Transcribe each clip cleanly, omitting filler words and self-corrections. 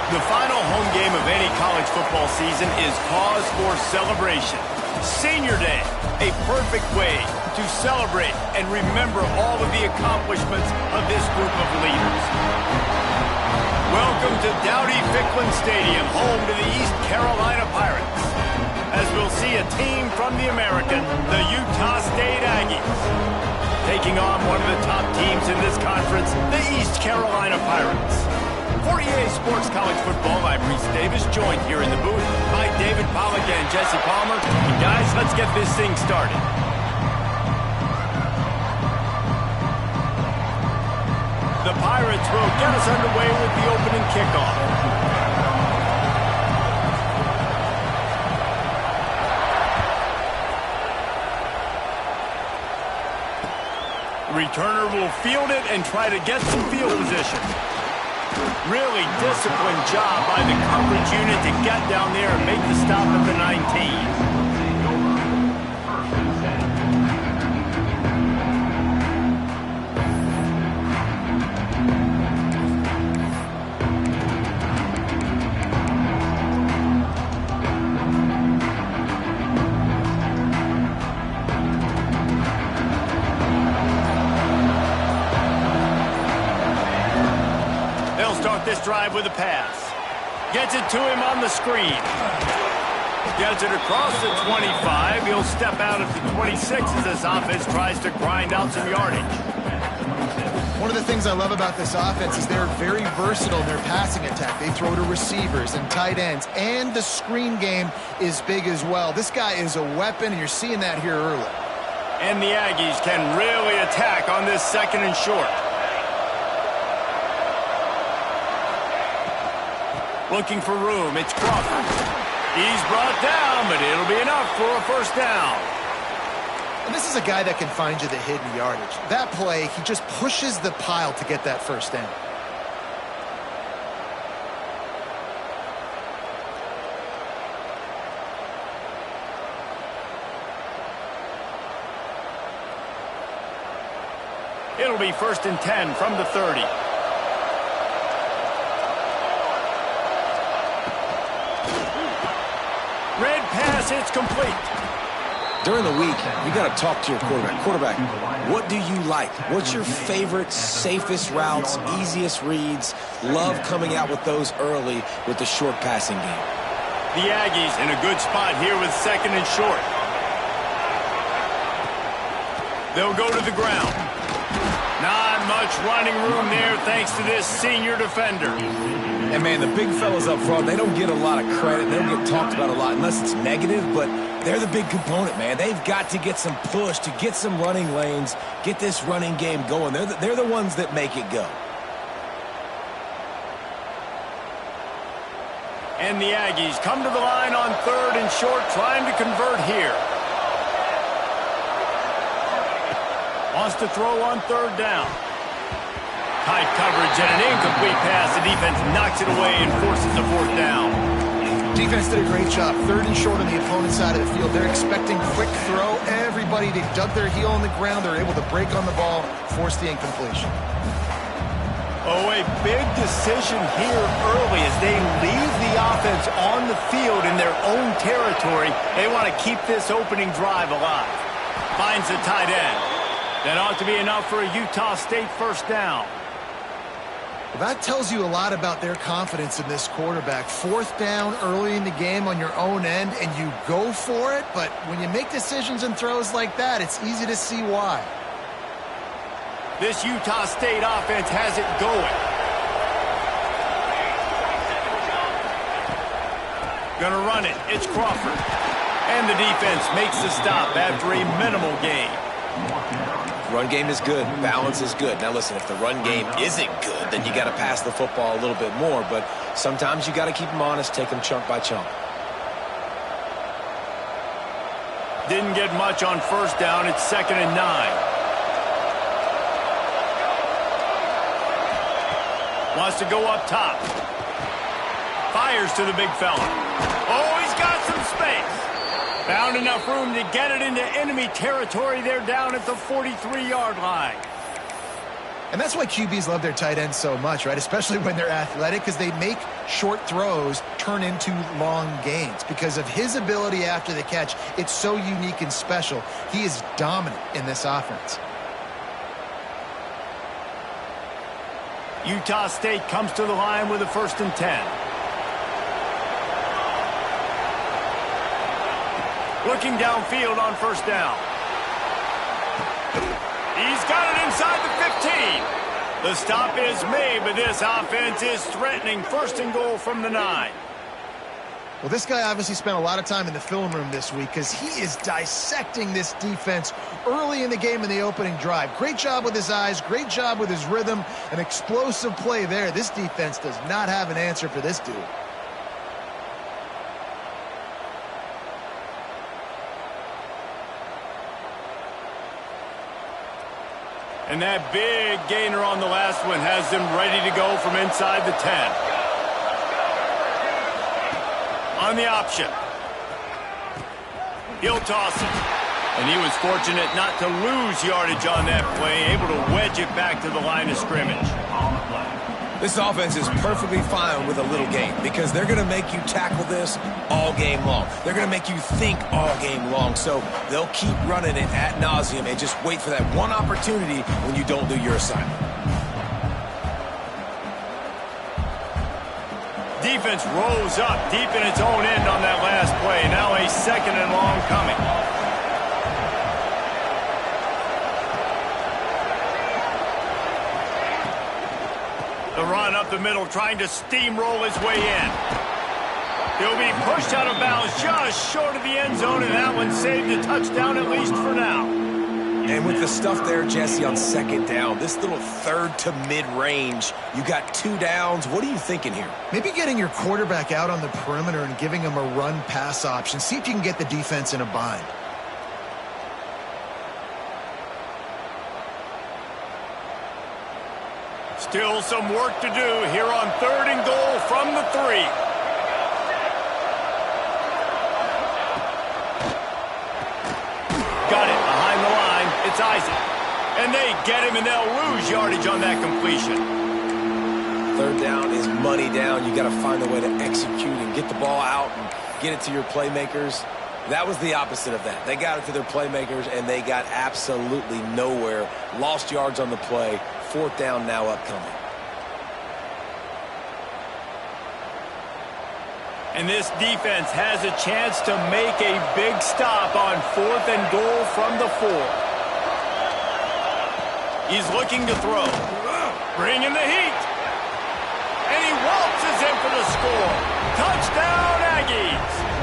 The final home game of any college football season is cause for celebration. Senior Day, a perfect way to celebrate and remember all of the accomplishments of this group of leaders. Welcome to Dowdy-Ficklen Stadium, home to the East Carolina Pirates, as we'll see a team from the American, the Utah State Aggies, taking on one of the top teams in this conference, the East Carolina Pirates. For EA Sports College Football, I'm Reese Davis, joined here in the booth by David Pollack and Jesse Palmer. And guys, let's get this thing started. The Pirates will get us underway with the opening kickoff. Returner will field it and try to get some field position. Really disciplined job by the coverage unit to get down there and make the stop at the 19. This drive with a pass. Gets it to him on the screen. Gets it across the 25. He'll step out at the 26 as this offense tries to grind out some yardage. One of the things I love about this offense is they're very versatile in their passing attack. They throw to receivers and tight ends, and the screen game is big as well. This guy is a weapon, and you're seeing that here early. And the Aggies can really attack on this second and short. Looking for room, it's Crawford. He's brought down, but it'll be enough for a first down. And this is a guy that can find you the hidden yardage. That play, he just pushes the pile to get that first down. It'll be 1st and 10 from the 30. Red pass, it's complete. During the week, you got to talk to your quarterback. Quarterback, what do you like? What's your favorite, safest routes, easiest reads? Love coming out with those early with the short passing game. The Aggies in a good spot here with 2nd and short. They'll go to the ground. Not much running room there thanks to this senior defender. And, man, the big fellas up front, they don't get a lot of credit. They don't get talked about a lot unless it's negative, but they're the big component, man. They've got to get some push, to get some running lanes, get this running game going. They're the ones that make it go. And the Aggies come to the line on 3rd and short, trying to convert here. Wants to throw on 3rd down. Tight coverage and an incomplete pass. The defense knocks it away and forces a 4th down. Defense did a great job. 3rd and short on the opponent's side of the field. They're expecting quick throw. Everybody, they dug their heel on the ground. They're able to break on the ball, force the incompletion. Oh, a big decision here early as they leave the offense on the field in their own territory. They want to keep this opening drive alive. Finds the tight end. That ought to be enough for a Utah State first down. Well, that tells you a lot about their confidence in this quarterback. 4th down early in the game on your own end, and you go for it. But when you make decisions and throws like that, it's easy to see why. This Utah State offense has it going. Gonna run it. It's Crawford. And the defense makes the stop after a minimal gain. Run game is good. Balance is good. Now, listen, if the run game isn't good, then you got to pass the football a little bit more. But sometimes you got to keep them honest, take them chunk by chunk. Didn't get much on 1st down. It's 2nd and 9. Wants to go up top. Fires to the big fella. Oh, he's got some space. Found enough room to get it into enemy territory. They're down at the 43-yard line. And that's why QBs love their tight ends so much, right? Especially when they're athletic, because they make short throws turn into long gains. Because of his ability after the catch, it's so unique and special. He is dominant in this offense. Utah State comes to the line with a 1st and 10. Looking downfield on 1st down. He's got it inside the 15. The stop is made, but this offense is threatening 1st and goal from the 9. Well, this guy obviously spent a lot of time in the film room this week because he is dissecting this defense early in the game in the opening drive. Great job with his eyes, great job with his rhythm, an explosive play there. This defense does not have an answer for this dude. And that big gainer on the last one has them ready to go from inside the 10. On the option. He'll toss it. And he was fortunate not to lose yardage on that play, able to wedge it back to the line of scrimmage. This offense is perfectly fine with a little game because they're going to make you tackle this all game long. They're going to make you think all game long. So they'll keep running it ad nauseum and just wait for that one opportunity when you don't do your assignment. Defense rose up deep in its own end on that last play. Now a 2nd and long coming. The run up the middle, trying to steamroll his way in. He'll be pushed out of bounds just short of the end zone, and that one saved a touchdown at least for now. And with the stuff there, Jesse, on 2nd down, this little 3rd to mid-range, you got 2 downs. What are you thinking here? Maybe getting your quarterback out on the perimeter and giving him a run-pass option. See if you can get the defense in a bind. Still some work to do here on 3rd and goal from the 3. Got it behind the line. It's Isaac. And they get him, and they'll lose yardage on that completion. 3rd down is money down. You got to find a way to execute and get the ball out and get it to your playmakers. That was the opposite of that. They got it to their playmakers, and they got absolutely nowhere. Lost yards on the play. 4th down now upcoming. And this defense has a chance to make a big stop on 4th and goal from the 4. He's looking to throw. Bringing the heat. And he waltzes in for the score. Touchdown, Aggies.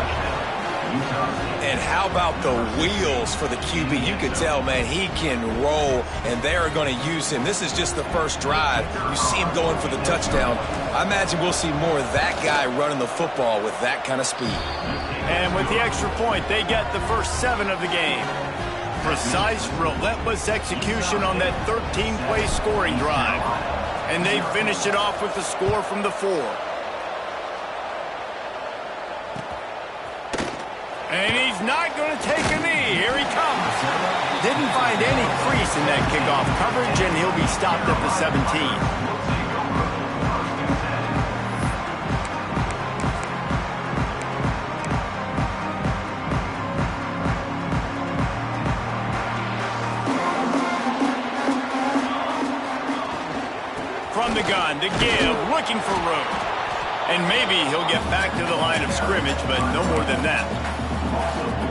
And how about the wheels for the QB? You could tell, man, he can roll, and they're going to use him. This is just the first drive. You see him going for the touchdown. I imagine we'll see more of that guy running the football with that kind of speed. And with the extra point, they get the first 7 of the game. Precise, relentless execution on that 13-play scoring drive. And they finished it off with the score from the 4. And he's not going to take a knee. Here he comes. Didn't find any crease in that kickoff coverage, and he'll be stopped at the 17. From the gun to give, looking for room. And maybe he'll get back to the line of scrimmage, but no more than that.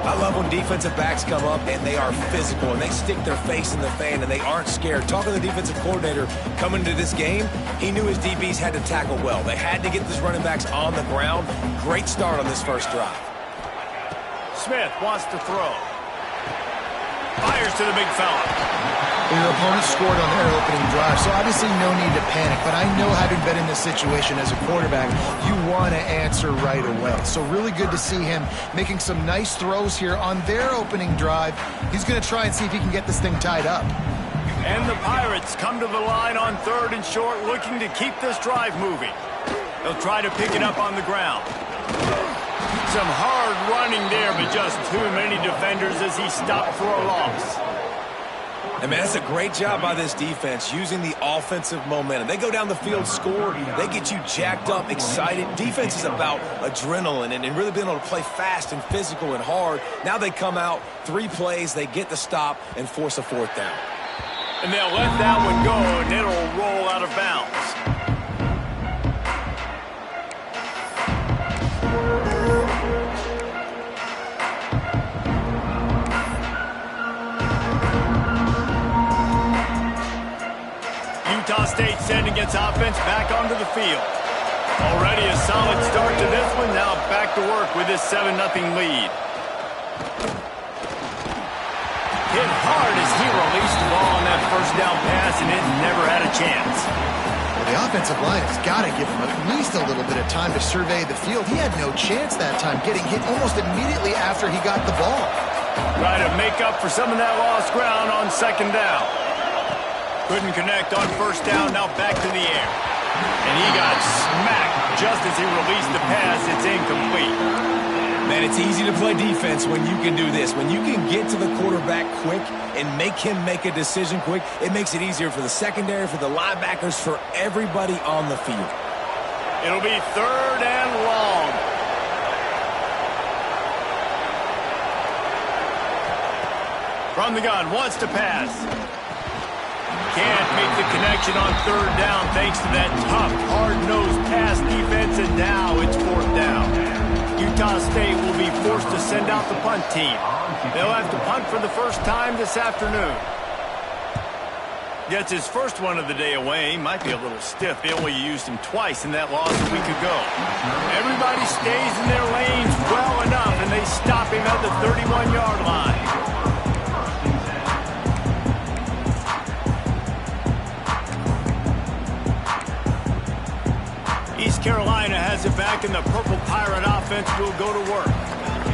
I love when defensive backs come up and they are physical and they stick their face in the fan and they aren't scared. Talking to the defensive coordinator coming into this game, he knew his DBs had to tackle well. They had to get these running backs on the ground. Great start on this first drive. Smith wants to throw. Fires to the big fella. Your opponent scored on their opening drive, so obviously no need to panic. But I know, having been in this situation as a quarterback, you want to answer right away. So really good to see him making some nice throws here on their opening drive. He's going to try and see if he can get this thing tied up. And the Pirates come to the line on 3rd and short, looking to keep this drive moving. They'll try to pick it up on the ground. Some hard running there, but just too many defenders as he stopped for a loss. And, man, that's a great job by this defense, using the offensive momentum. They go down the field, score, they get you jacked up, excited. Defense is about adrenaline and really being able to play fast and physical and hard. Now they come out, 3 plays, they get the stop and force a 4th down. And they'll let that one go, and it'll roll out of bounds. Utah State sending its offense back onto the field. Already a solid start to this one. Now back to work with this 7-0 lead. Hit hard as he released the ball on that first down pass, and it never had a chance. Well, the offensive line has got to give him at least a little bit of time to survey the field. He had no chance that time, getting hit almost immediately after he got the ball. Try to make up for some of that lost ground on 2nd down. Couldn't connect on 1st down, now back to the air. And he got smacked just as he released the pass. It's incomplete. Man, it's easy to play defense when you can do this. When you can get to the quarterback quick and make him make a decision quick, it makes it easier for the secondary, for the linebackers, for everybody on the field. It'll be 3rd and long. From the gun, wants to pass. Can't make the connection on 3rd down thanks to that tough, hard-nosed pass defense, and now it's 4th down. Utah State will be forced to send out the punt team. They'll have to punt for the first time this afternoon. Gets his first one of the day away. Might be a little stiff. They only used him twice in that loss a week ago. Everybody stays in their lanes well enough, and they stop him at the 31-yard line. East Carolina has it back, and the Purple Pirate offense will go to work.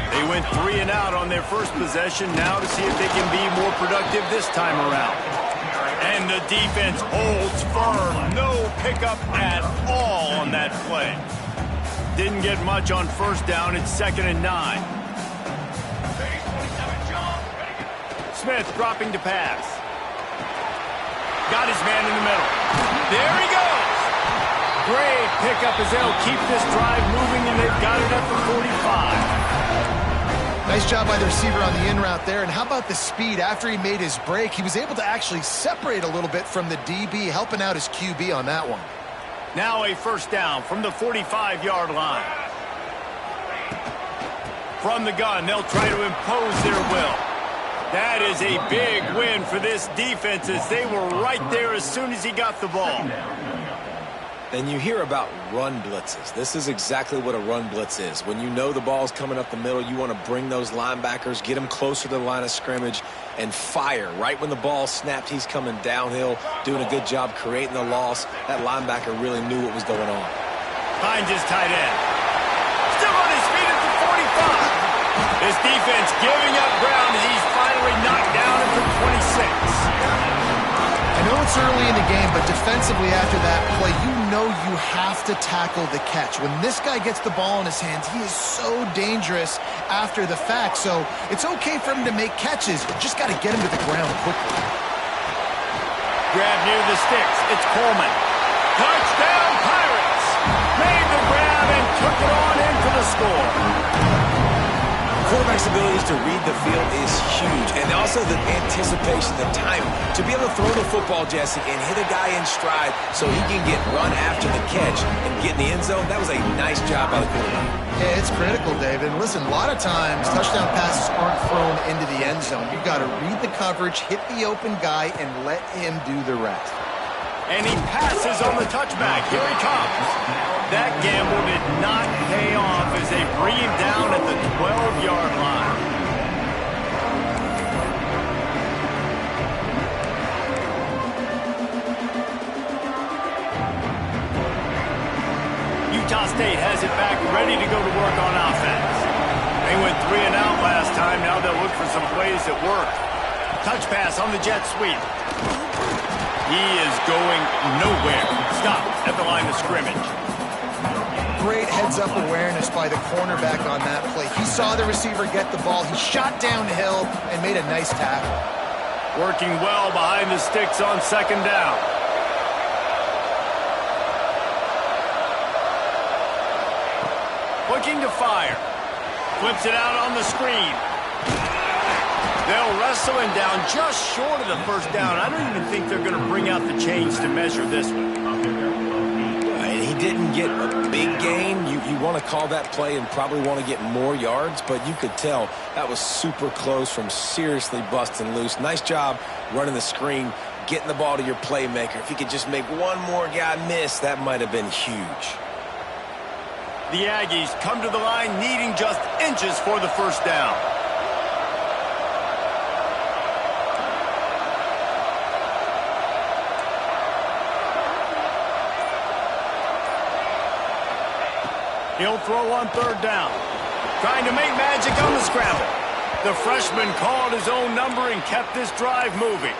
They went 3 and out on their first possession, now to see if they can be more productive this time around. And the defense holds firm. No pickup at all on that play. Didn't get much on 1st down. It's 2nd and 9. Smith dropping to pass. Got his man in the middle. There he goes. Great pickup as they'll keep this drive moving, and they've got it at the 45. Nice job by the receiver on the in route there. And how about the speed? After he made his break, he was able to actually separate a little bit from the DB, helping out his QB on that one. Now a 1st down from the 45-yard line. From the gun, they'll try to impose their will. That is a big win for this defense, as they were right there as soon as he got the ball. Then you hear about run blitzes. This is exactly what a run blitz is. When you know the ball's coming up the middle, you want to bring those linebackers, get them closer to the line of scrimmage, and fire. Right when the ball snapped, he's coming downhill, doing a good job creating the loss. That linebacker really knew what was going on. Finds his tight end. Still on his feet at the 45. This defense giving up ground as he's finally knocked down at the 26. I know it's early in the game, but defensively after that play, you know you have to tackle the catch. When this guy gets the ball in his hands, he is so dangerous after the fact. So it's okay for him to make catches. You just got to get him to the ground quickly. Grab near the sticks. It's Coleman. Touchdown Pirates! Made the grab and took it on in for the score. Quarterback's abilities to read the field is huge, and also the anticipation, the timing. To be able to throw the football, Jesse, and hit a guy in stride so he can get run after the catch and get in the end zone, that was a nice job by the quarterback. Yeah, it's critical, David. And listen, a lot of times touchdown passes aren't thrown into the end zone. You've got to read the coverage, hit the open guy, and let him do the rest. And he passes on the touchback. Here he comes. That gamble did not pay off as they bring him down at the 12-yard line. Utah State has it back, ready to go to work on offense. They went 3 and out last time. Now they'll look for some plays that work. Touch pass on the jet sweep. He is going nowhere. Stop at the line of scrimmage. Great heads-up awareness by the cornerback on that play. He saw the receiver get the ball. He shot downhill and made a nice tackle. Working well behind the sticks on second down. Looking to fire. Flips it out on the screen. They'll wrestle him down just short of the first down. I don't even think they're going to bring out the chains to measure this one. He didn't get a big gain. You want to call that play and probably want to get more yards, but you could tell that was super close from seriously busting loose. Nice job running the screen, getting the ball to your playmaker. If he could just make one more guy miss, that might have been huge. The Aggies come to the line needing just inches for the first down. He'll throw on third down. Trying to make magic on the scramble. The freshman called his own number and kept this drive moving.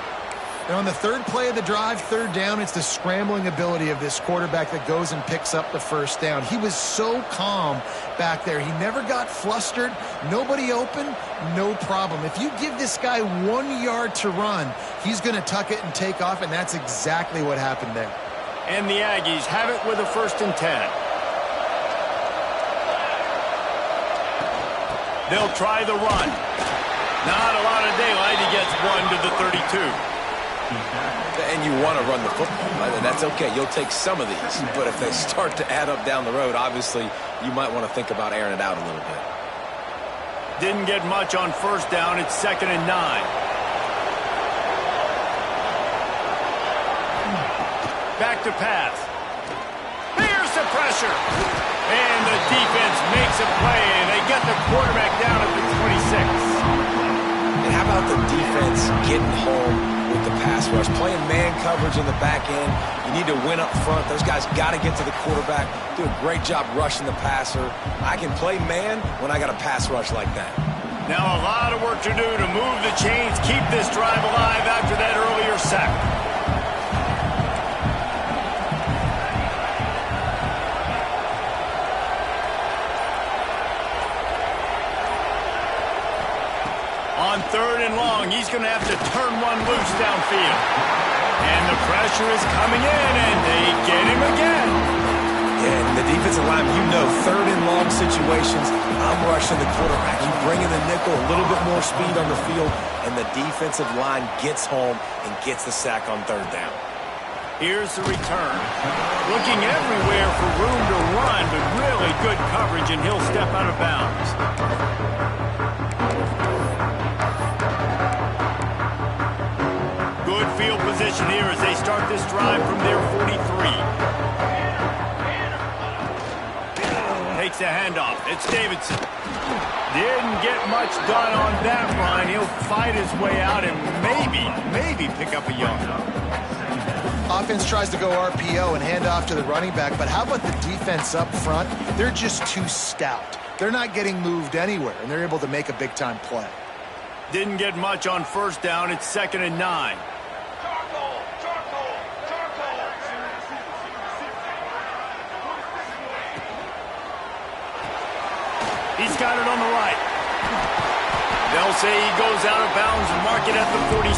And on the third play of the drive, third down, it's the scrambling ability of this quarterback that goes and picks up the first down. He was so calm back there. He never got flustered. Nobody open, no problem. If you give this guy 1 yard to run, he's going to tuck it and take off, and that's exactly what happened there. And the Aggies have it with a 1st and 10. They'll try the run. Not a lot of daylight. He gets 1 to the 32. And you want to run the football, right? And that's okay. You'll take some of these. But if they start to add up down the road, obviously you might want to think about airing it out a little bit. Didn't get much on first down. It's 2nd and 9. Back to pass. Here's the pressure. And the defense makes a play, and they get the quarterback down at the 26. And how about the defense getting home with the pass rush, playing man coverage in the back end? You need to win up front. Those guys got to get to the quarterback, do a great job rushing the passer. I can play man when I got a pass rush like that. Now a lot of work to do to move the chains, keep this drive alive after that earlier sack. On 3rd and long, he's going to have to turn one loose downfield. And the pressure is coming in, and they get him again. Yeah, and the defensive line, 3rd and long situations, I'm rushing the quarterback. You bring in the nickel, a little bit more speed on the field, and the defensive line gets home and gets the sack on 3rd down. Here's the return. Looking everywhere for room to run, but really good coverage, and he'll step out of bounds. Good field position here as they start this drive from their 43. Takes the handoff. It's Davidson. Didn't get much done on that run. He'll fight his way out and maybe pick up a yard. Offense tries to go RPO and hand off to the running back, but how about the defense up front? They're just too stout. They're not getting moved anywhere, and they're able to make a big-time play. Didn't get much on first down. It's 2nd and 9. He's got it on the right. They'll say he goes out of bounds and mark it at the 46.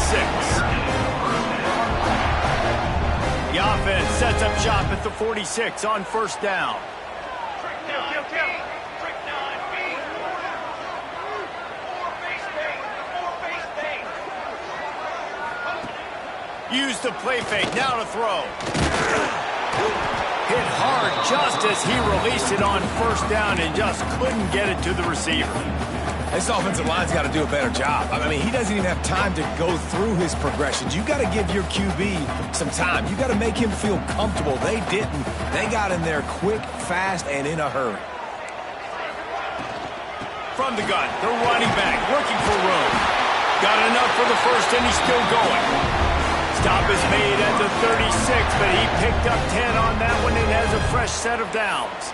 The offense sets up shop at the 46 on first down. Use the play fake, now to throw. Hit hard just as he released it on first down and just couldn't get it to the receiver. This offensive line's got to do a better job. I mean, he doesn't even have time to go through his progressions. You got to give your QB some time. You got to make him feel comfortable. They didn't. They got in there quick, fast, and in a hurry. From the gun, the running back working for room. Got enough for the first, and he's still going. Stop is made at the 36, but he picked up 10 on that one and has a fresh set of downs.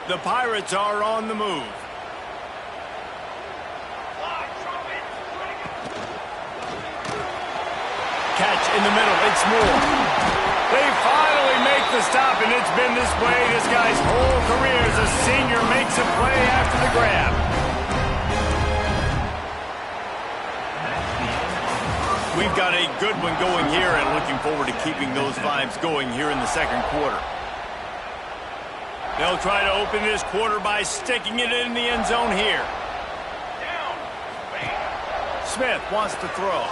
The Pirates are on the move. Catch in the middle, it's Moore. They finally make the stop, and it's been this way this guy's whole career as a senior. Makes a play after the grab. We've got a good one going here, and looking forward to keeping those vibes going here in the second quarter. They'll try to open this quarter by sticking it in the end zone here. Smith wants to throw.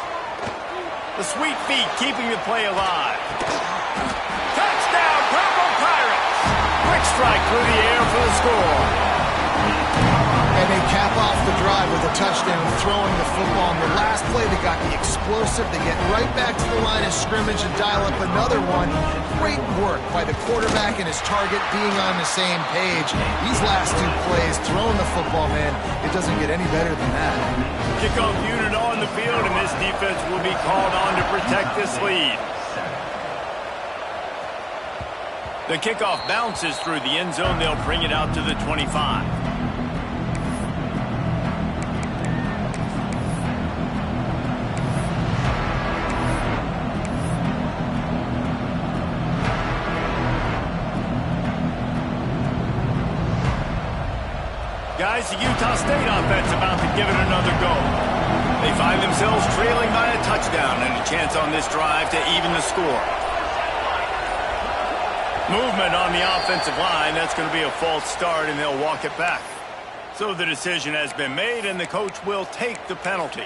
The sweet feet keeping the play alive. Touchdown, Purple Pirates! Quick strike through the air for the score. And they cap off the drive with a touchdown, throwing the football. On the last play, they got the explosive. They get right back to the line of scrimmage and dial up another one. Great work by the quarterback and his target being on the same page. These last two plays, throwing the football, man, it doesn't get any better than that. Kickoff unit on the field, and this defense will be called on to protect this lead. The kickoff bounces through the end zone. They'll bring it out to the 25. Guys, the Utah State offense about to give it another go. They find themselves trailing by a touchdown and a chance on this drive to even the score. Movement on the offensive line. That's going to be a false start, and they'll walk it back. So the decision has been made, and the coach will take the penalty.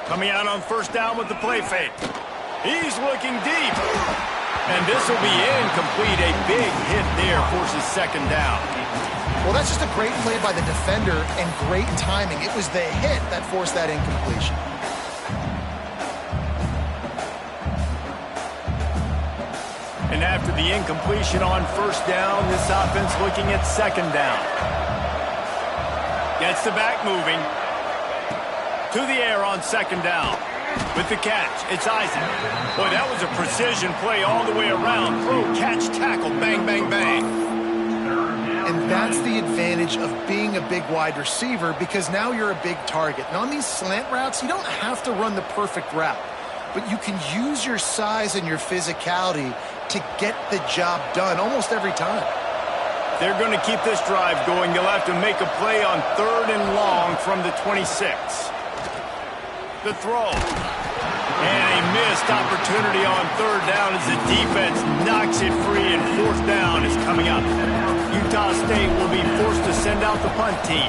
Coming out on first down with the play fake. He's looking deep. And this will be incomplete. A big hit there forces second down. Well, that's just a great play by the defender and great timing. It was the hit that forced that incompletion. And after the incompletion on first down, this offense looking at second down. Gets the back moving. To the air on second down. With the catch, it's Isaac. Boy, that was a precision play all the way around. Throw, catch, tackle, bang, bang, bang. And that's the advantage of being a big wide receiver, because now you're a big target. And on these slant routes, you don't have to run the perfect route, but you can use your size and your physicality to get the job done almost every time. They're going to keep this drive going. They'll have to make a play on third and long from the 26. The throw. And a missed opportunity on third down as the defense knocks it free, and fourth down is coming up. Utah State will be forced to send out the punt team.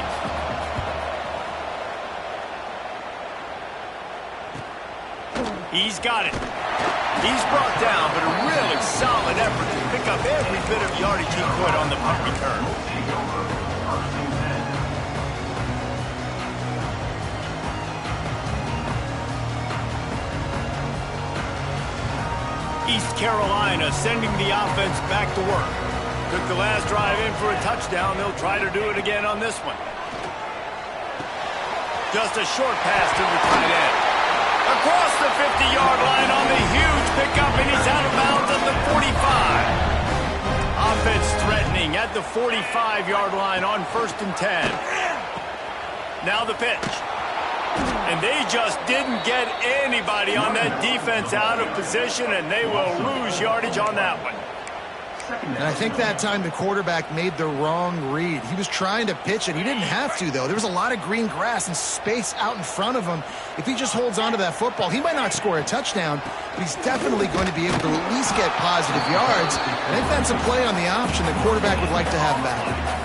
He's got it. He's brought down, but a really solid effort to pick up every bit of yardage he could on the punt return. East Carolina sending the offense back to work. Took the last drive in for a touchdown. They'll try to do it again on this one. Just a short pass to the tight end. Across the 50-yard line on the huge pickup, and he's out of bounds at the 45. Offense threatening at the 45-yard line on 1st and 10. Now the pitch. And they just didn't get anybody on that defense out of position, and they will lose yardage on that one. And I think that time the quarterback made the wrong read. He was trying to pitch it. He didn't have to, though. There was a lot of green grass and space out in front of him. If he just holds on to that football, he might not score a touchdown, but he's definitely going to be able to at least get positive yards. And if that's a play on the option, the quarterback would like to have back.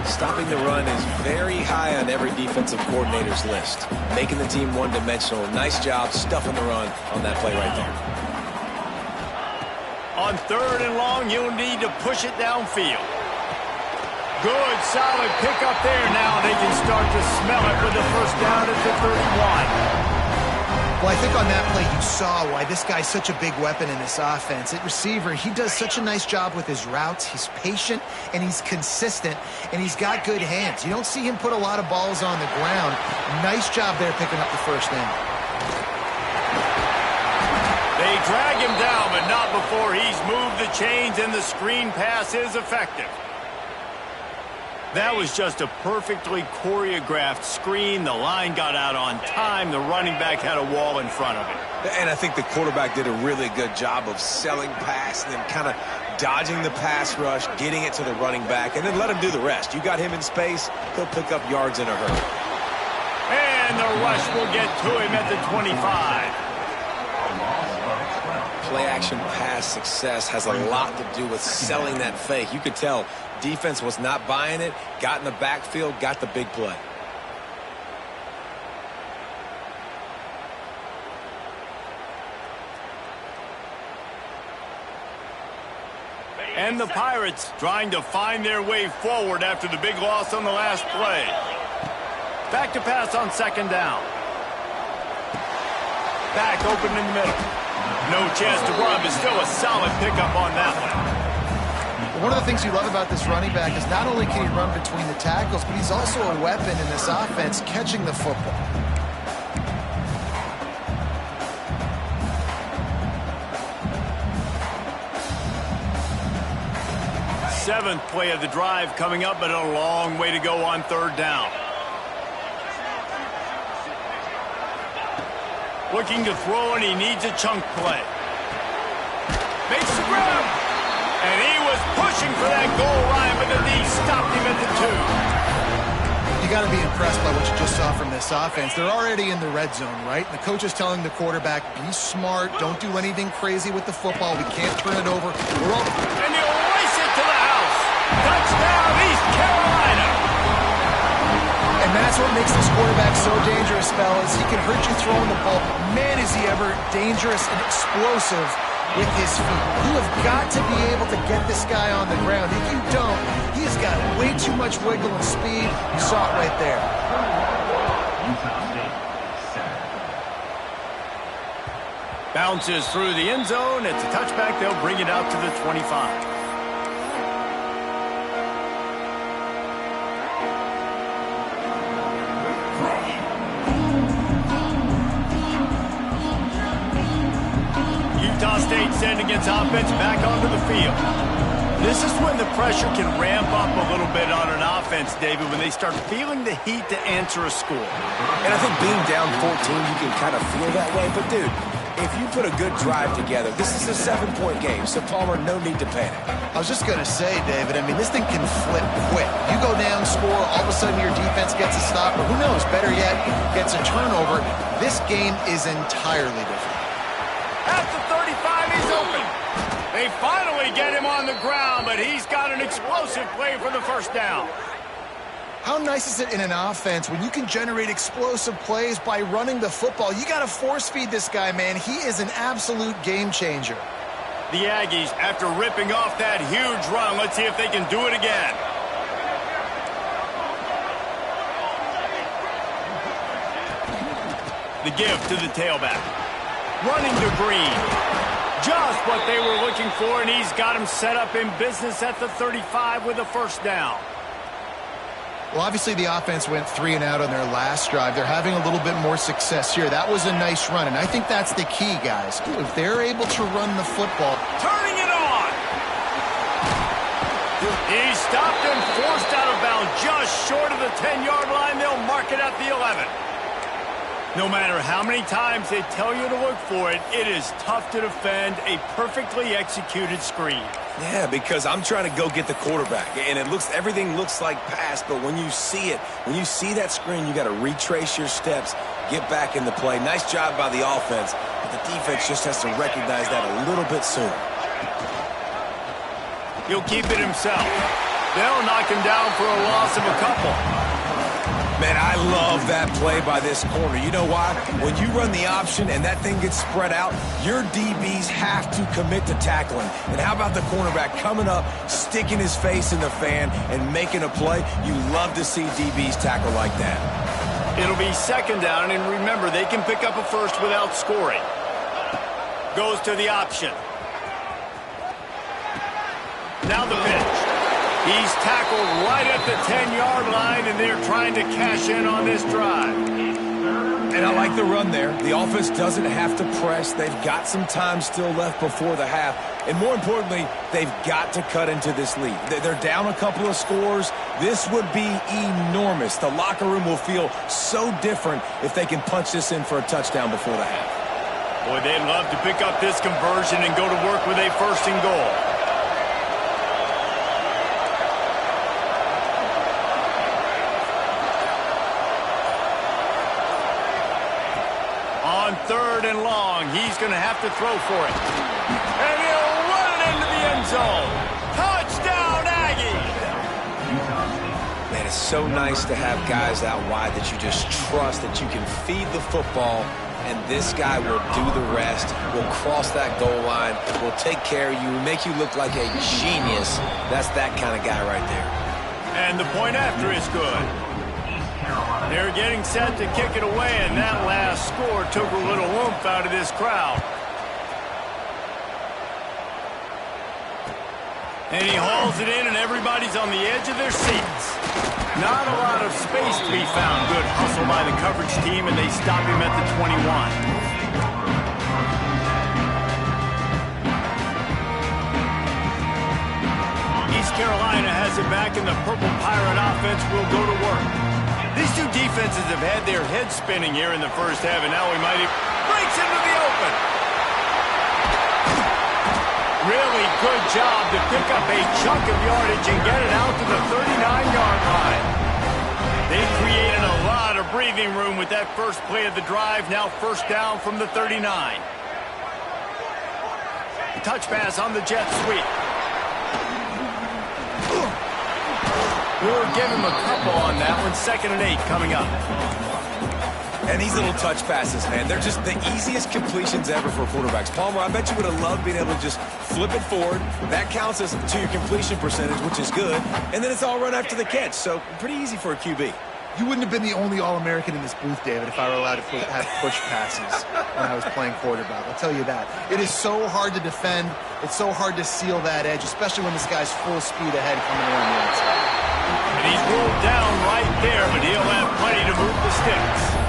Stopping the run is very high on every defensive coordinator's list. Making the team one-dimensional. Nice job stuffing the run on that play right there. On third and long, you'll need to push it downfield. Good, solid pickup there. Now they can start to smell it with the first down at the 31. Well, I think on that play you saw why this guy's such a big weapon in this offense. At receiver, he does such a nice job with his routes. He's patient, and he's consistent, and he's got good hands. You don't see him put a lot of balls on the ground. Nice job there picking up the first down. before he's moved the chains, and the screen pass is effective. That was just a perfectly choreographed screen. The line got out on time. The running back had a wall in front of him. And I think the quarterback did a really good job of selling pass and then kind of dodging the pass rush, getting it to the running back, and then let him do the rest. You got him in space, he'll pick up yards in a hurry. And the rush will get to him at the 25. Play-action pass success has a lot to do with selling that fake. You could tell defense was not buying it, got in the backfield, got the big play. And the Pirates trying to find their way forward after the big loss on the last play. Back to pass on second down. Back open in the middle. No chance to run, but still a solid pickup on that one. One of the things you love about this running back is not only can he run between the tackles, but he's also a weapon in this offense catching the football. Seventh play of the drive coming up, but a long way to go on third down. Looking to throw, and he needs a chunk play. Makes the grab. And he was pushing for that goal line, but the knee stopped him at the 2. You got to be impressed by what you just saw from this offense. They're already in the red zone, right? And the coach is telling the quarterback, be smart, don't do anything crazy with the football. We can't turn it over. And he'll race it to the house. Touchdown, East Carolina. And that's what makes this quarterback so dangerous, fellas. He can hurt you throwing the ball. Man, is he ever dangerous and explosive with his feet. You have got to be able to get this guy on the ground. If you don't, he's got way too much wiggle and speed. You saw it right there. Bounces through the end zone. It's a touchback. They'll bring it out to the 25. Utah State sending its offense back onto the field. This is when the pressure can ramp up a little bit on an offense, David, when they start feeling the heat to answer a score. And I think being down 14, you can kind of feel that way. But, dude, if you put a good drive together, this is a 7-point game, so Palmer, no need to panic. I was just going to say, David, I mean, this thing can flip quick. You go down, score, all of a sudden your defense gets a stop, or who knows, better yet, gets a turnover. This game is entirely different. At the 35, he's open. They finally get him on the ground, but he's got an explosive play for the first down. How nice is it in an offense when you can generate explosive plays by running the football? You got to force feed this guy, man. He is an absolute game changer. The Aggies, after ripping off that huge run, let's see if they can do it again. The give to the tailback. Running to Green. Just what they were looking for, and he's got him set up in business at the 35 with a first down. Well, obviously the offense went 3 and out on their last drive. They're having a little bit more success here. That was a nice run, and I think that's the key, guys. If they're able to run the football. Turning it on. He stopped and forced out of bounds just short of the 10-yard line. They'll mark it at the 11. No matter how many times they tell you to look for it, it is tough to defend a perfectly executed screen. Yeah, because I'm trying to go get the quarterback, and everything looks like pass, but when you see it, when you see that screen, you got to retrace your steps, get back in the play. Nice job by the offense, but the defense just has to recognize that a little bit sooner. He'll keep it himself. They'll knock him down for a loss of a couple. Man, I love that play by this corner. You know why? When you run the option and that thing gets spread out, your DBs have to commit to tackling. And how about the cornerback coming up, sticking his face in the fan, and making a play? You love to see DBs tackle like that. It'll be second down, and remember, they can pick up a first without scoring. Goes to the option. Now the pitch. He's tackled right at the 10-yard line, and they're trying to cash in on this drive. And I like the run there. The offense doesn't have to press. They've got some time still left before the half. And more importantly, they've got to cut into this lead. They're down a couple of scores. This would be enormous. The locker room will feel so different if they can punch this in for a touchdown before the half. Boy, they'd love to pick up this conversion and go to work with a first and goal. On 3rd and long, he's going to have to throw for it. And he'll run it into the end zone. Touchdown, Aggies! Man, it's so nice to have guys out wide that you just trust that you can feed the football, and this guy will do the rest, will cross that goal line, will take care of you, make you look like a genius. That's that kind of guy right there. And the point after is good. They're getting set to kick it away, and that last score took a little oomph out of this crowd. And he hauls it in, and everybody's on the edge of their seats. Not a lot of space to be found. Good hustle by the coverage team, and they stop him at the 21. East Carolina has it back, and the Purple Pirate offense will go to work. These two defenses have had their heads spinning here in the first half, and now we might even breaks into the open. Really good job to pick up a chunk of yardage and get it out to the 39-yard line. They created a lot of breathing room with that first play of the drive. Now first down from the 39. Touch pass on the jet sweep. We'll give him a couple on that one. 2nd and 8 coming up. And these little touch passes, man, they're just the easiest completions ever for quarterbacks. Palmer, I bet you would have loved being able to just flip it forward. That counts as to your completion percentage, which is good. And then it's all run after the catch, so pretty easy for a QB. You wouldn't have been the only All-American in this booth, David, if I were allowed to have push passes when I was playing quarterback. I'll tell you that. It is so hard to defend. It's so hard to seal that edge, especially when this guy's full speed ahead coming around the outside. And he's rolled down right there, but he'll have plenty to move the sticks.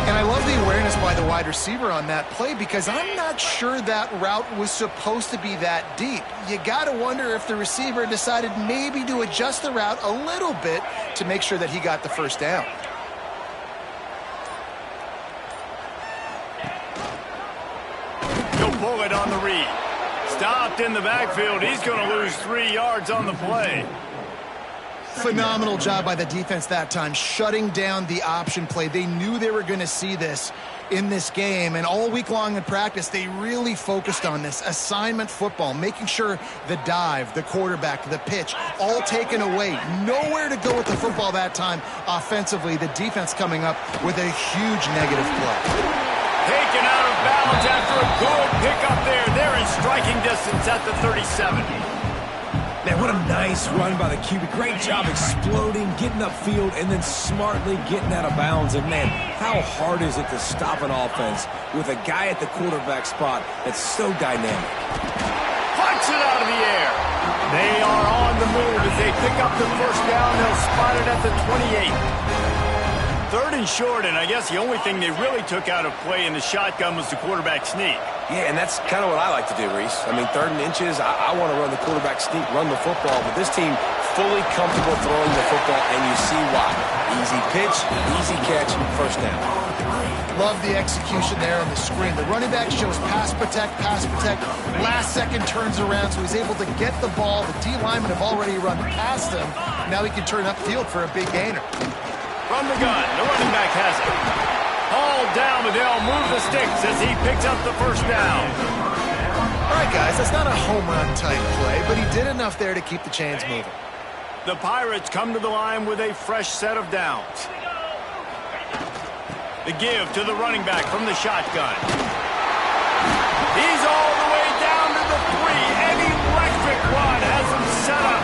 And I love the awareness by the wide receiver on that play because I'm not sure that route was supposed to be that deep. You got to wonder if the receiver decided maybe to adjust the route a little bit to make sure that he got the first down. He'll pull it on the read. Stopped in the backfield. He's going to lose 3 yards on the play. Phenomenal job by the defense that time, shutting down the option play. They knew they were going to see this in this game, and all week long in practice, they really focused on this assignment football, making sure the dive, the quarterback, the pitch, all taken away. Nowhere to go with the football that time offensively. The defense coming up with a huge negative play. Taken out of bounds after a good pickup there. They're in striking distance at the 37. Man, what a nice run by the QB. Great job exploding, getting upfield, and then smartly getting out of bounds. And, man, how hard is it to stop an offense with a guy at the quarterback spot that's so dynamic? Punch it out of the air. They are on the move as they pick up the first down. They'll spot it at the 28. 3rd and short, and I guess the only thing they really took out of play in the shotgun was the quarterback sneak. Yeah, and that's kind of what I like to do, Reese. I mean, 3rd and inches, I want to run the quarterback sneak, run the football, but this team fully comfortable throwing the football, and you see why. Easy pitch, easy catch, first down. Love the execution there on the screen. The running back shows pass protect, last second turns around, so he's able to get the ball. The D linemen have already run past him. Now he can turn upfield for a big gainer. From the gun, the running back has it. Hauled down, but they'll move the sticks as he picks up the first down. All right, guys, that's not a home run type play, but he did enough there to keep the chains moving. The Pirates come to the line with a fresh set of downs. The give to the running back from the shotgun. He's all the way down to the 3. An electric run has him set up.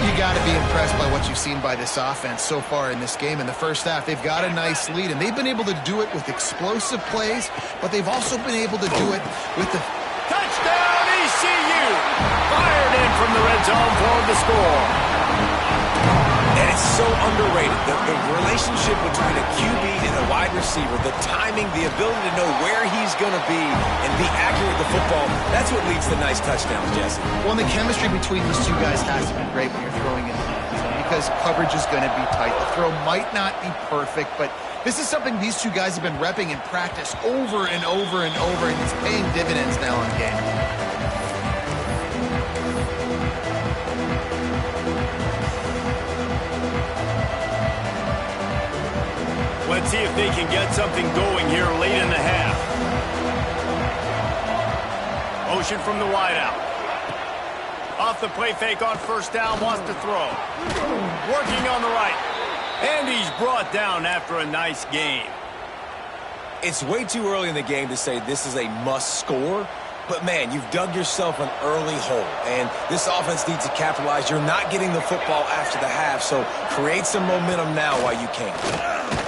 You got to be impressed by what you've seen by this offense so far in this game. In the first half, they've got a nice lead, and they've been able to do it with explosive plays, but they've also been able to do it with the... Touchdown, ECU! Fired in from the red zone for the score. And it's so underrated. The relationship between a QB and a wide receiver, the timing, the ability to know where he's going to be and be accurate with the football, that's what leads to nice touchdowns, Jesse. Well, and the chemistry between these two guys has to be great when you're throwing in the end zone because coverage is going to be tight. The throw might not be perfect, but this is something these two guys have been repping in practice over and over and over, and it's paying dividends now in game. Let's see if they can get something going here late in the half. Motion from the wideout. Off the play fake on first down, wants to throw. Working on the right. And he's brought down after a nice game. It's way too early in the game to say this is a must score. But, man, you've dug yourself an early hole, and this offense needs to capitalize. You're not getting the football after the half, so create some momentum now while you can.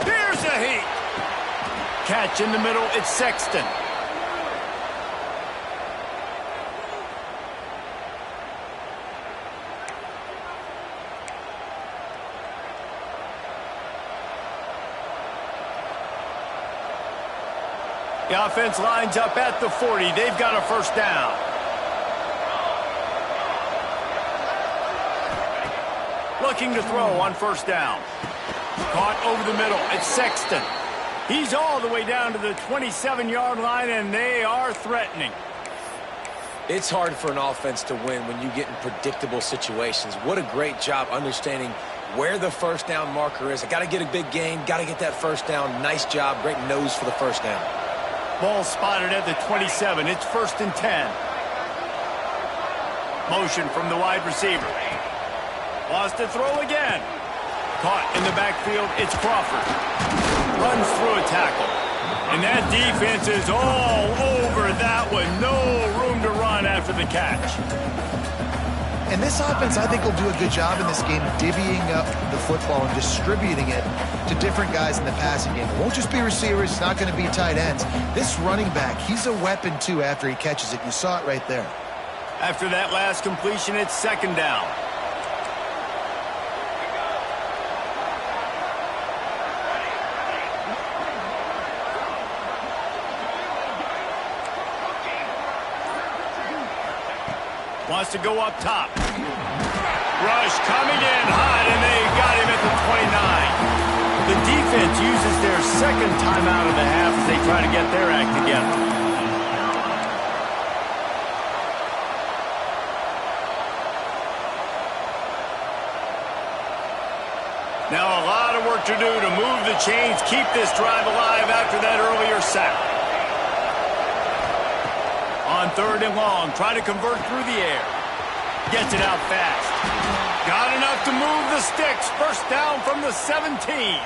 Here's a heat. Catch in the middle, it's Sexton. The offense lines up at the 40. They've got a first down. Looking to throw on first down. Caught over the middle. It's Sexton. He's all the way down to the 27-yard line, and they are threatening. It's hard for an offense to win when you get in predictable situations. What a great job understanding where the first down marker is. I got to get a big gain, got to get that first down. Nice job, great nose for the first down. Ball spotted at the 27. It's 1st and 10. Motion from the wide receiver. Wants to throw again. Caught in the backfield. It's Crawford. Runs through a tackle. And that defense is all over that one. No room to run after the catch. And this offense, I think, will do a good job in this game divvying up the football and distributing it to different guys in the passing game. It won't just be receivers. It's not going to be tight ends. This running back, he's a weapon, too, after he catches it. You saw it right there. After that last completion, it's 2nd down. Wants to go up top. Rush coming in hot, and they got him at the 29. The defense uses their second timeout of the half as they try to get their act together. Now a lot of work to do to move the chains, keep this drive alive after that earlier sack. On 3rd and long, try to convert through the air. Gets it out fast. Got enough to move the sticks. First down from the 17.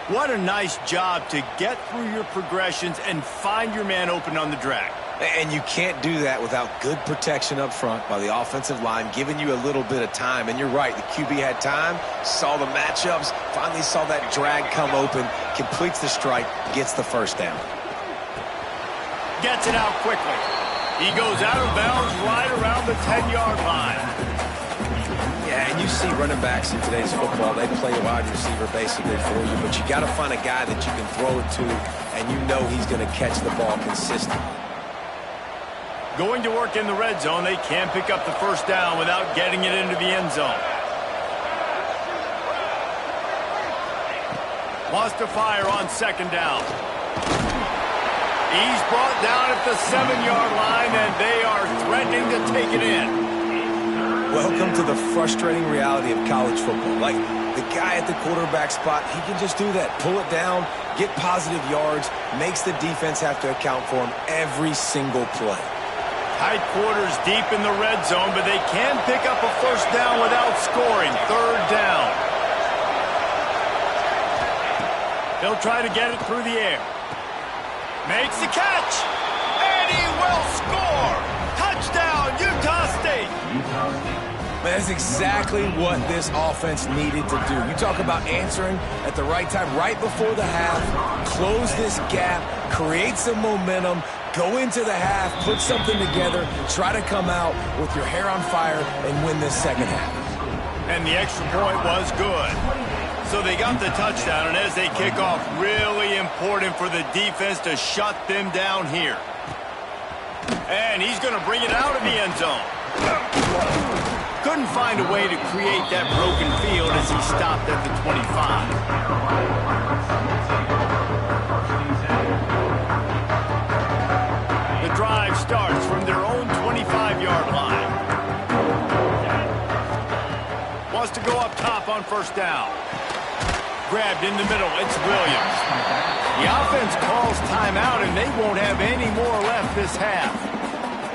What a nice job to get through your progressions and find your man open on the drag. And you can't do that without good protection up front by the offensive line, giving you a little bit of time. And you're right, the QB had time, saw the matchups, finally saw that drag come open, completes the strike, gets the first down. Gets it out quickly. He goes out of bounds right around the 10-yard line. Yeah, and you see running backs in today's football, they play a wide receiver basically for you, but you got to find a guy that you can throw it to, and you know he's going to catch the ball consistently. Going to work in the red zone, they can't pick up the first down without getting it into the end zone. Wants to fire on 2nd down. He's brought down at the 7-yard line, and they are threatening to take it in. Welcome to the frustrating reality of college football. Like, the guy at the quarterback spot, he can just do that. Pull it down, get positive yards, makes the defense have to account for him every single play. Tight quarters deep in the red zone, but they can pick up a first down without scoring. 3rd down. They'll try to get it through the air. Makes the catch, and he will score. Touchdown, Utah State. That's exactly what this offense needed to do. You talk about answering at the right time, right before the half, close this gap, create some momentum, go into the half, put something together, try to come out with your hair on fire and win this second half. And the extra point was good. So they got the touchdown, and as they kick off, really important for the defense to shut them down here. And he's going to bring it out of the end zone. Couldn't find a way to create that broken field as he stopped at the 25. The drive starts from their own 25-yard line. Wants to go up top on first down. Grabbed in the middle, it's Williams. The offense calls timeout, and they won't have any more left this half.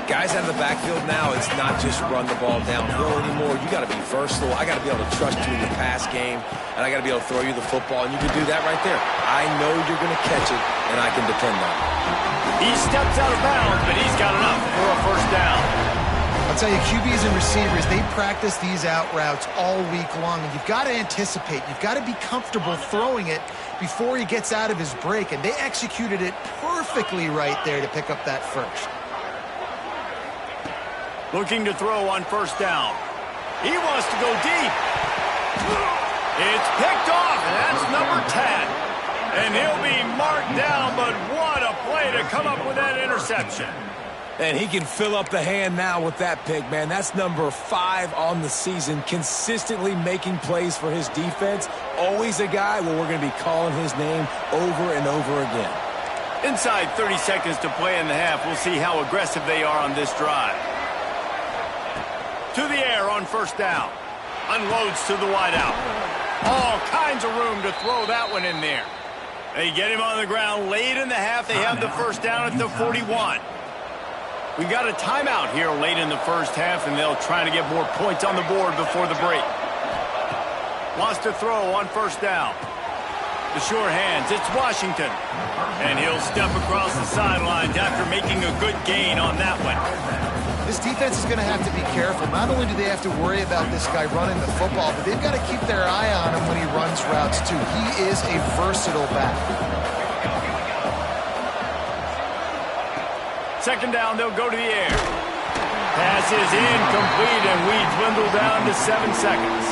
Guys out of the backfield now, it's not just run the ball downhill anymore. You got to be versatile. I got to be able to trust you in the pass game, and I got to be able to throw you the football, and you can do that right there. I know you're going to catch it, and I can depend on it. He steps out of bounds, but he's got enough for a first down. I'll tell you, QBs and receivers, they practice these out routes all week long, and you've got to anticipate. You've got to be comfortable throwing it before he gets out of his break, and they executed it perfectly right there to pick up that first. Looking to throw on first down. He wants to go deep. It's picked off, and that's number 10. And he'll be marked down, but what a play to come up with that interception. And he can fill up the hand now with that pick, man. That's number 5 on the season, consistently making plays for his defense. Always a guy where we're going to be calling his name over and over again. Inside 30 seconds to play in the half. We'll see how aggressive they are on this drive. To the air on first down. Unloads to the wideout. All kinds of room to throw that one in there. They get him on the ground late in the half. They have the first down at the 41. We got a timeout here late in the first half, and they'll try to get more points on the board before the break. Wants to throw on first down. The sure hands, it's Washington. And he'll step across the sidelines after making a good gain on that one. This defense is going to have to be careful. Not only do they have to worry about this guy running the football, but they've got to keep their eye on him when he runs routes too. He is a versatile back. Second down, they'll go to the air. Pass is incomplete, and we dwindle down to 7 seconds.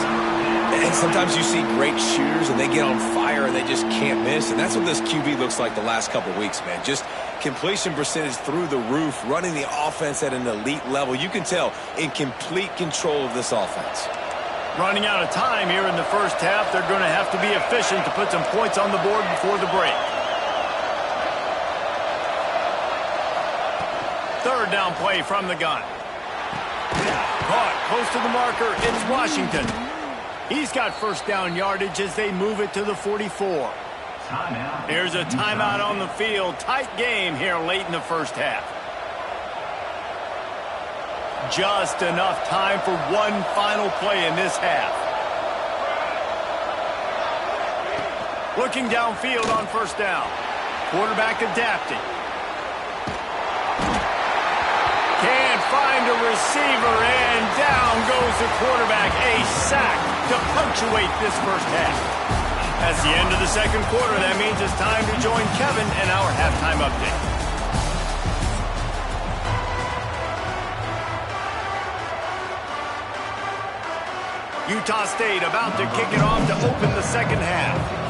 And sometimes you see great shooters, and they get on fire, and they just can't miss. And that's what this QB looks like the last couple weeks, man. Just completion percentage through the roof, running the offense at an elite level. You can tell in complete control of this offense. Running out of time here in the first half. They're going to have to be efficient to put some points on the board before the break. Third down play from the gun. Caught close to the marker. It's Washington. He's got first down yardage as they move it to the 44. Here's a timeout on the field. Tight game here late in the first half. Just enough time for one final play in this half. Looking downfield on first down. Quarterback adapting. Can't find a receiver, and down goes the quarterback. A sack to punctuate this first half. That's the end of the second quarter. That means it's time to join Kevin in our halftime update. Utah State about to kick it off to open the second half.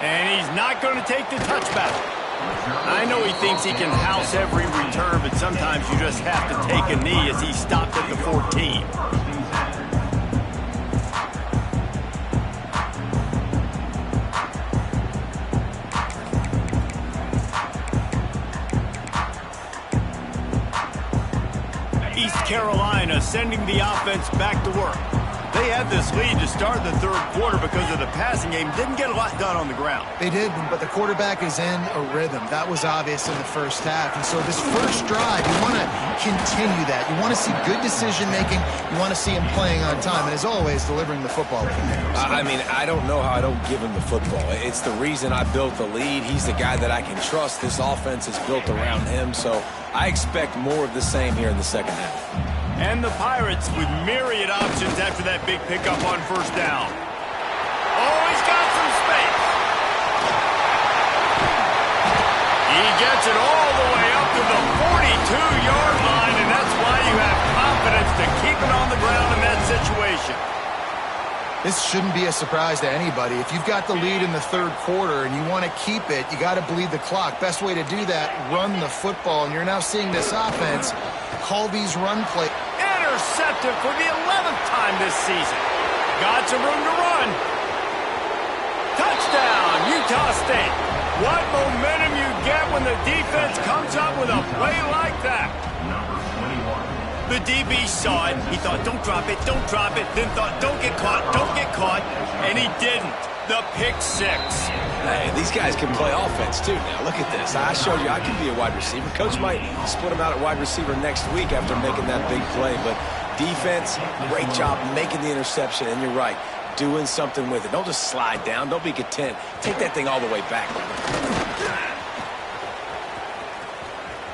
And he's not going to take the touchback. I know he thinks he can house every return, but sometimes you just have to take a knee as he stopped at the 14. East Carolina sending the offense back to work. They had this lead to start the third quarter because of the passing game. Didn't get a lot done on the ground. They did, but the quarterback is in a rhythm. That was obvious in the first half. And so this first drive, you want to continue that. You want to see good decision-making. You want to see him playing on time. And as always, delivering the football. I mean, I don't know how I don't give him the football. It's the reason I built the lead. He's the guy that I can trust. This offense is built around him. So I expect more of the same here in the second half. And the Pirates with myriad options after that big pickup on first down. Oh, he's got some space. He gets it all the way up to the 42-yard line, and that's why you have confidence to keep it on the ground in that situation. This shouldn't be a surprise to anybody. If you've got the lead in the third quarter and you want to keep it, you got to bleed the clock. Best way to do that, run the football. And you're now seeing this offense call these run plays. Intercepted for the 11th time this season. Got some room to run. Touchdown, Utah State. What momentum you get when the defense comes up with a play like that. The DB saw it. He thought, don't drop it, don't drop it. Then thought, don't get caught. And he didn't. The pick six. Hey, these guys can play offense, too. Now, look at this. I showed you I can be a wide receiver. Coach might split him out at wide receiver next week after making that big play. But defense, great job making the interception. And you're right, doing something with it. Don't just slide down. Don't be content. Take that thing all the way back.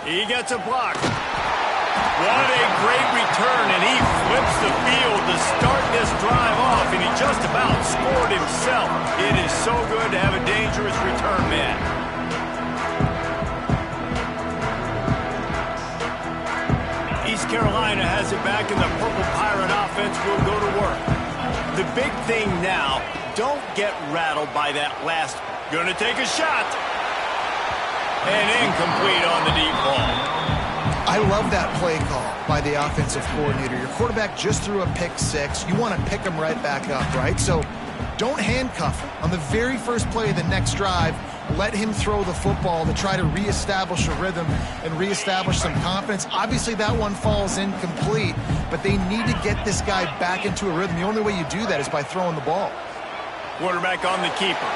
He gets a block. What a great return, and he flips the field to start this drive off, and he just about scored himself. It is so good to have a dangerous return man. East Carolina has it back, and the Purple Pirate offense will go to work. The big thing now, don't get rattled by that last. Gonna take a shot. And incomplete on the deep ball. I love that play call by the offensive coordinator. Your quarterback just threw a pick six. You want to pick him right back up, right? So don't handcuff him. On the very first play of the next drive, let him throw the football to try to reestablish a rhythm and reestablish some confidence. Obviously, that one falls incomplete, but they need to get this guy back into a rhythm. The only way you do that is by throwing the ball. Quarterback on the keeper.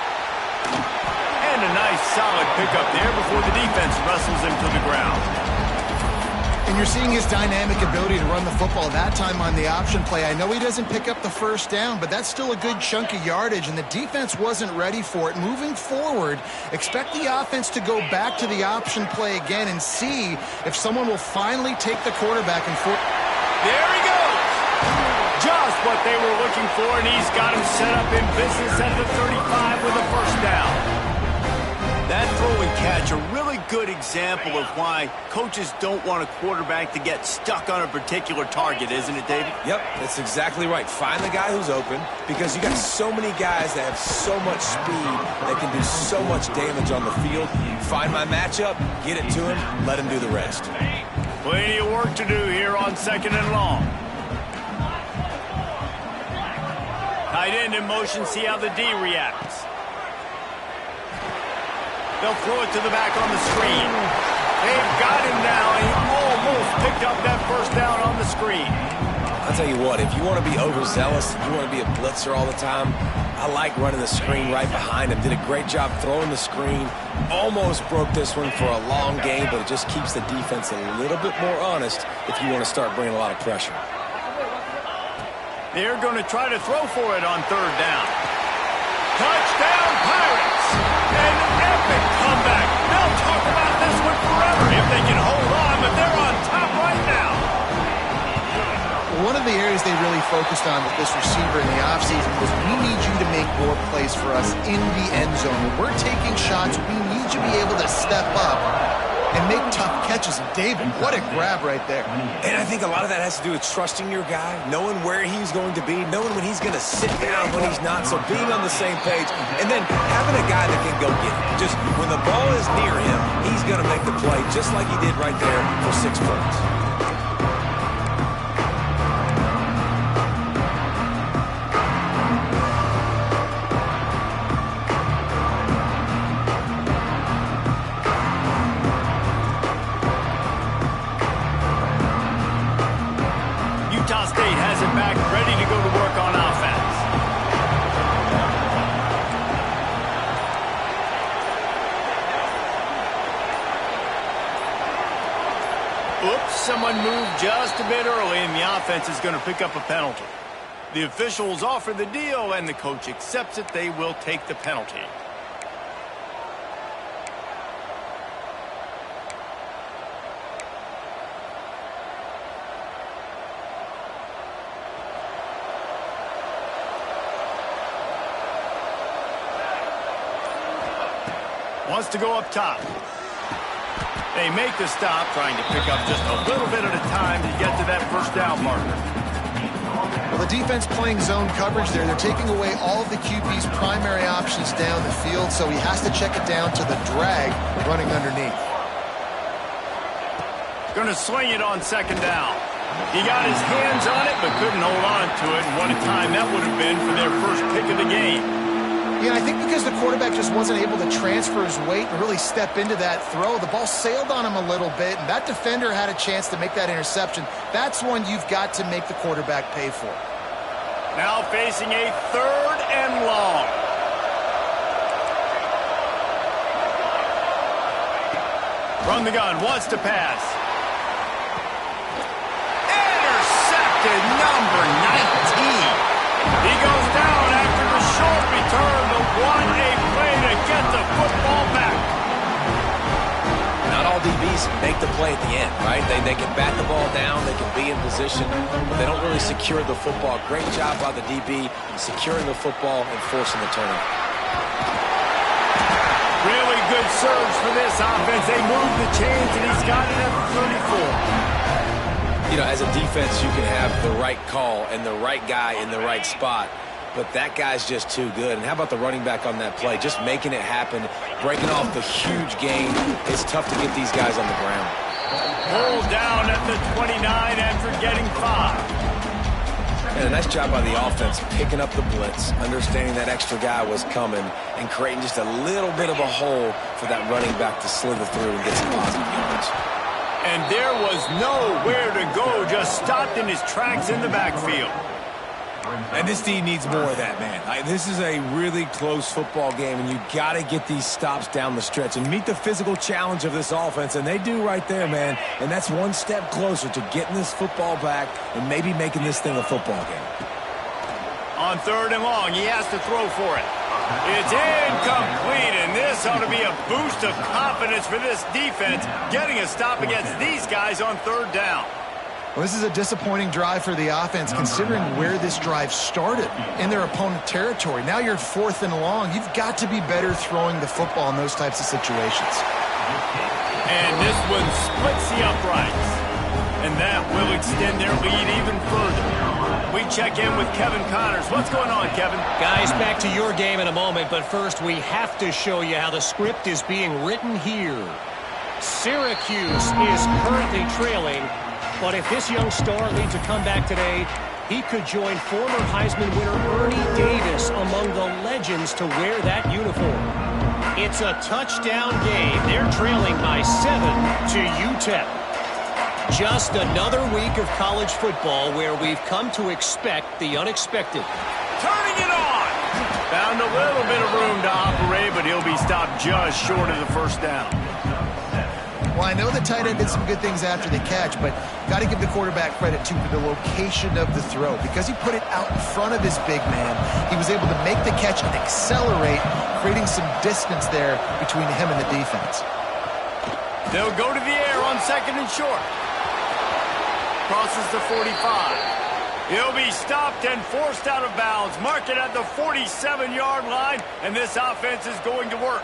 And a nice solid pickup there before the defense wrestles him to the ground. And you're seeing his dynamic ability to run the football that time on the option play. I know he doesn't pick up the first down, but that's still a good chunk of yardage, and the defense wasn't ready for it. Moving forward, expect the offense to go back to the option play again and see if someone will finally take the quarterback and forth. There he goes. Just what they were looking for, and he's got him set up in business at the 35 with a first down. That throw and catch, a really good example of why coaches don't want a quarterback to get stuck on a particular target, isn't it, David? Yep, that's exactly right. Find the guy who's open, because you got so many guys that have so much speed that can do so much damage on the field. Find my matchup, get it to him, let him do the rest. Plenty of work to do here on second and long. Tight end in motion, see how the D reacts. They'll throw it to the back on the screen. They've got him now, and he almost picked up that first down on the screen. I'll tell you what, if you want to be overzealous, if you want to be a blitzer all the time, I like running the screen right behind him. Did a great job throwing the screen. Almost broke this one for a long game, but it just keeps the defense a little bit more honest if you want to start bringing a lot of pressure. They're going to try to throw for it on third down. Touchdown, Pirates! An epic comeback. They'll talk about this one forever if they can hold on, but they're on top right now. One of the areas they really focused on with this receiver in the offseason was, we need you to make more plays for us in the end zone. When we're taking shots, we need you to be able to step up and make tough catches. And David, what a grab right there. And I think a lot of that has to do with trusting your guy, knowing where he's going to be, knowing when he's going to sit down, when he's not. So being on the same page, and then having a guy that can go get it. Just when the ball is near him, he's going to make the play just like he did right there for 6 points. Utah State has it back, ready to go to work on offense. Oops, someone moved just a bit early, and the offense is going to pick up a penalty. The officials offer the deal, and the coach accepts it. They will take the penalty. Wants to go up top. they make the stop, trying to pick up just a little bit at a time to get to that first down marker. Well, the defense playing zone coverage there. They're taking away all of the QB's primary options down the field, so he has to check it down to the drag running underneath. Going to swing it on second down. He got his hands on it, but couldn't hold on to it. And what a time that would have been for their first pick of the game. Yeah, I think because the quarterback just wasn't able to transfer his weight and really step into that throw, the ball sailed on him a little bit, and that defender had a chance to make that interception. That's one you've got to make the quarterback pay for. Now facing a 3rd and long. Run the gun, wants to pass. Intercepted, number 19. He goes down after the short return, but what a play to get the football back. Not all DBs make the play at the end, right? They can bat the ball down, they can be in position, but they don't really secure the football. Great job by the DB securing the football and forcing the turnover. Really good surge for this offense. They moved the chains, and he's got it at the 34. You know, as a defense, you can have the right call and the right guy in the right spot, but that guy's just too good. And how about the running back on that play? Just making it happen, breaking off the huge gain. It's tough to get these guys on the ground. Pulled down at the 29 after getting 5. And a nice job by the offense picking up the blitz, understanding that extra guy was coming, and creating just a little bit of a hole for that running back to slither through and get some positive yards. And there was nowhere to go, just stopped in his tracks in the backfield. And this team needs more of that, man. This is a really close football game, and you got to get these stops down the stretch and meet the physical challenge of this offense, and they do right there, man. And that's one step closer to getting this football back and maybe making this thing a football game. On 3rd and long, he has to throw for it. It's incomplete, and this ought to be a boost of confidence for this defense, getting a stop against these guys on 3rd down. Well, this is a disappointing drive for the offense, considering where this drive started in their opponent territory. Now you're at 4th and long. You've got to be better throwing the football in those types of situations. And this one splits the uprights, and that will extend their lead even further. We check in with Kevin Connors. What's going on, Kevin? Guys, back to your game in a moment, but first we have to show you how the script is being written here. Syracuse is currently trailing, but if this young star leads a comeback today, he could join former Heisman winner Ernie Davis among the legends to wear that uniform. It's a touchdown game. They're trailing by 7 to UTEP. Just another week of college football where we've come to expect the unexpected. Turning it on! Found a little bit of room to operate, but he'll be stopped just short of the first down. Well, I know the tight end did some good things after the catch, but got to give the quarterback credit, too, for the location of the throw. Because he put it out in front of his big man, he was able to make the catch and accelerate, creating some distance there between him and the defense. They'll go to the air on 2nd and short. Crosses the 45. He'll be stopped and forced out of bounds. Mark it at the 47-yard line, and this offense is going to work.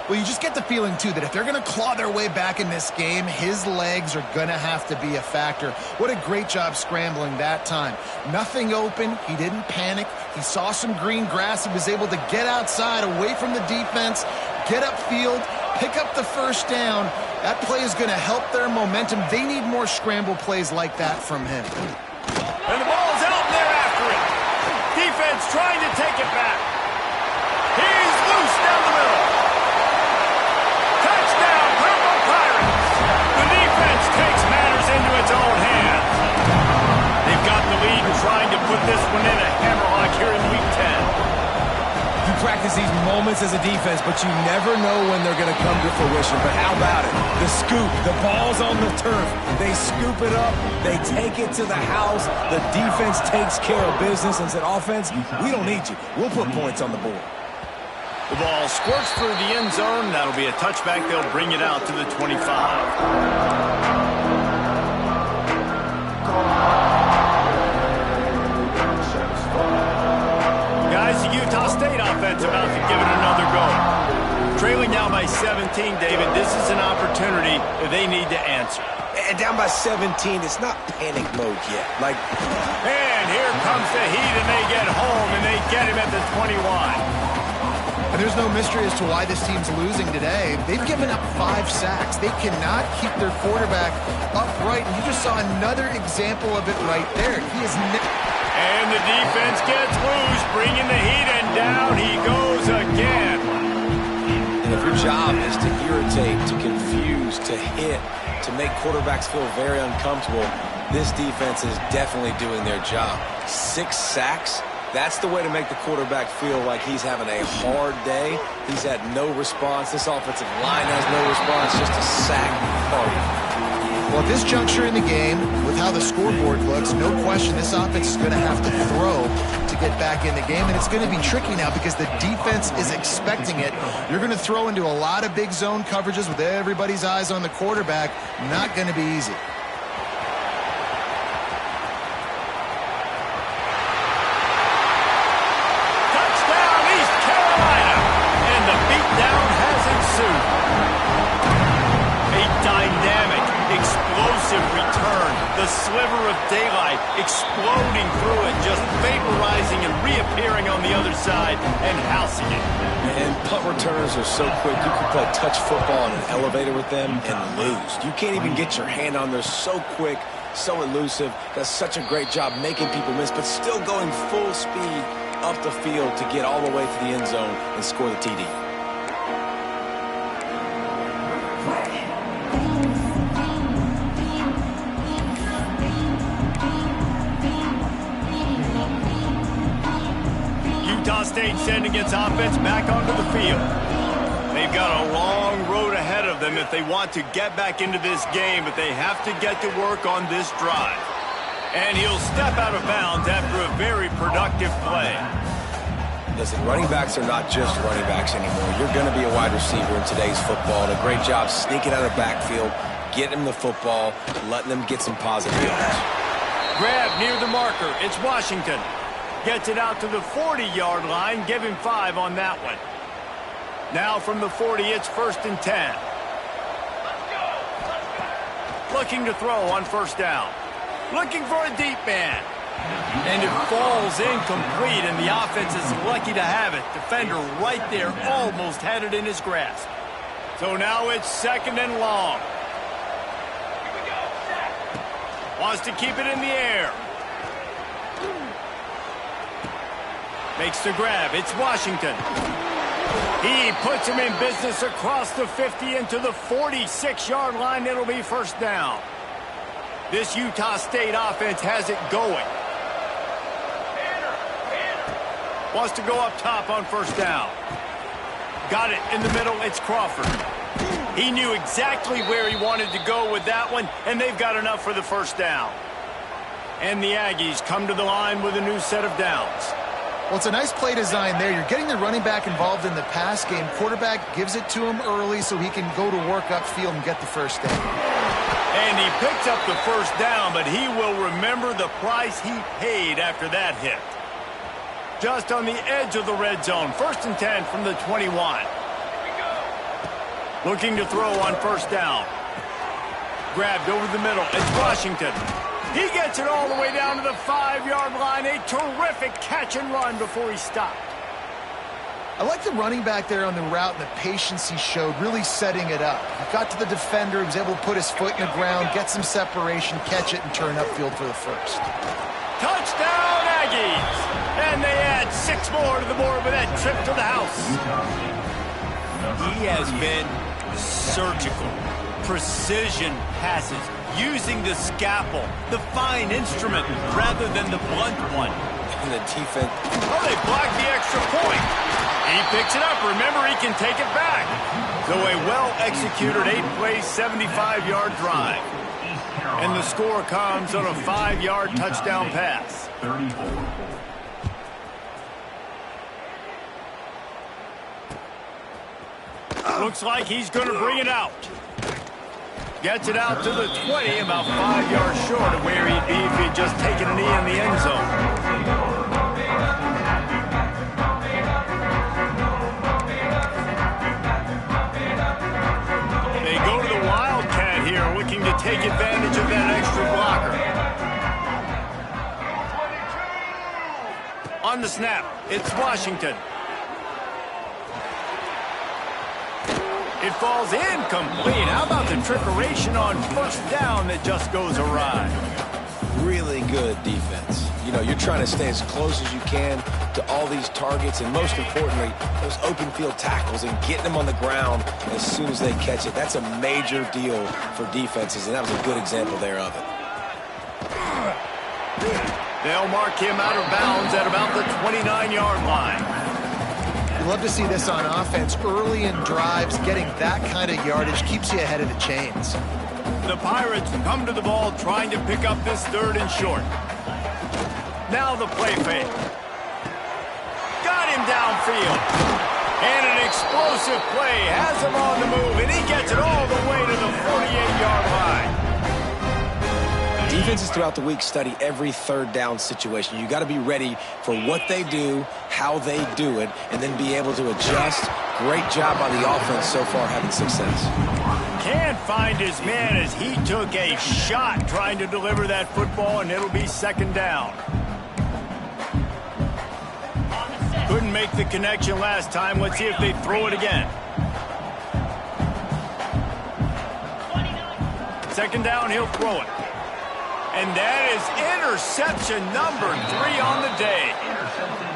Well, you just get the feeling, too, that if they're going to claw their way back in this game, his legs are going to have to be a factor. What a great job scrambling that time. Nothing open. He didn't panic. He saw some green grass. He was able to get outside, away from the defense, get upfield, pick up the first down. That play is going to help their momentum. They need more scramble plays like that from him. And the ball's out, and they're after it. Defense trying to take it back. He's loose down the middle. Touchdown, Purple Pirates. The defense takes matters into its own hands. They've got the lead and trying to put this one in a hammerlock here in Week 10. You practice these moments as a defense, but you never know when they're going to come to fruition. But how about it? The scoop, the ball's on the turf. They scoop it up. They take it to the house. The defense takes care of business and said, offense, we don't need you. We'll put points on the board. The ball squirts through the end zone. That'll be a touchback. They'll bring it out to the 25. Guys, the Utah State offense about to give it another go. Trailing now by 17, David. This is an opportunity opportunity they need to answer. And down by 17, it's not panic mode yet. And here comes the heat, and they get home, and they get him at the 21. And there's no mystery as to why this team's losing today. They've given up 5 sacks. They cannot keep their quarterback upright, and you just saw another example of it right there. And the defense gets loose, bringing the heat, and down he goes again. And if your job is to irritate, to confuse, to hit, to make quarterbacks feel very uncomfortable, this defense is definitely doing their job. 6 sacks, that's the way to make the quarterback feel like he's having a hard day. He's had no response. This offensive line has no response, just a sack party. Well, at this juncture in the game, with how the scoreboard looks, no question this offense is going to have to throw to get back in the game, and it's going to be tricky now because the defense is expecting it. You're going to throw into a lot of big zone coverages with everybody's eyes on the quarterback. Not going to be easy. Touchdown, East Carolina! And the beatdown has ensued. A dynamic, explosive return. The sliver of daylight exploding through it, just vaporizing and reappearing on the other side and housing it. And punt returners are so quick. You can play touch football in an elevator with them and lose. You can't even get your hand on them. They're so quick, so elusive. Does such a great job making people miss, but still going full speed up the field to get all the way to the end zone and score the TD. Utah State sending its offense back onto the field. They've got a long road ahead of them if they want to get back into this game, but they have to get to work on this drive. And he'll step out of bounds after a very productive play. Listen, running backs are not just running backs anymore. You're going to be a wide receiver in today's football. And a great job sneaking out of the backfield, getting them the football, letting them get some positive yards. Grab near the marker. It's Washington. Gets it out to the 40-yard line. Give him 5 on that one. Now from the 40, it's 1st and 10. Looking to throw on 1st down. Looking for a deep man. And it falls incomplete, and the offense is lucky to have it. Defender right there almost had it in his grasp. So now it's 2nd and long. Wants to keep it in the air. Makes the grab. It's Washington. He puts him in business across the 50 into the 46-yard line. It'll be 1st down. This Utah State offense has it going. Wants to go up top on 1st down. Got it in the middle. It's Crawford. He knew exactly where he wanted to go with that one, and they've got enough for the 1st down. And the Aggies come to the line with a new set of downs. Well, it's a nice play design there. You're getting the running back involved in the pass game. Quarterback gives it to him early so he can go to work upfield and get the 1st down. And he picks up the 1st down, but he will remember the price he paid after that hit. Just on the edge of the red zone. 1st and 10 from the 21. Looking to throw on 1st down. Grabbed over the middle. It's Washington. He gets it all the way down to the 5-yard line. A terrific catch and run before he stopped. I like the running back there on the route and the patience he showed, really setting it up. He got to the defender, he was able to put his foot in the ground, get some separation, catch it, and turn upfield for the 1st. Touchdown, Aggies! And they add 6 more to the board with that trip to the house. He has been surgical. Precision passes, using the scalpel, the fine instrument, rather than the blunt one. And the defense. Oh, they blocked the extra point. He picks it up. Remember, he can take it back. So a well-executed 8-play, 75-yard drive. And the score comes on a 5-yard touchdown pass. Looks like he's going to bring it out. Gets it out to the 20, about 5 yards short of where he'd be if he'd just taken a knee in the end zone. They go to the take advantage of that extra blocker. On the snap, it's Washington. It falls incomplete. How about the trickeration on first down that just goes awry? Really good defense. You know, you're trying to stay as close as you can to all these targets, and most importantly, those open field tackles and getting them on the ground as soon as they catch it. That's a major deal for defenses, and that was a good example there of it. They'll mark him out of bounds at about the 29-yard line. You love to see this on offense. Early in drives, getting that kind of yardage keeps you ahead of the chains. The Pirates come to the ball trying to pick up this 3rd and short. Now the play fake. Got him downfield. And an explosive play has him on the move, and he gets it all the way to the 48-yard line. Defenses throughout the week study every 3rd down situation. You got to be ready for what they do, how they do it, and then be able to adjust. Great job by the offense so far having success. Can't find his man as he took a shot trying to deliver that football, and it'll be 2nd down. Couldn't make the connection last time. Let's see if they throw it again. 2nd down, he'll throw it. And that is interception number 3 on the day.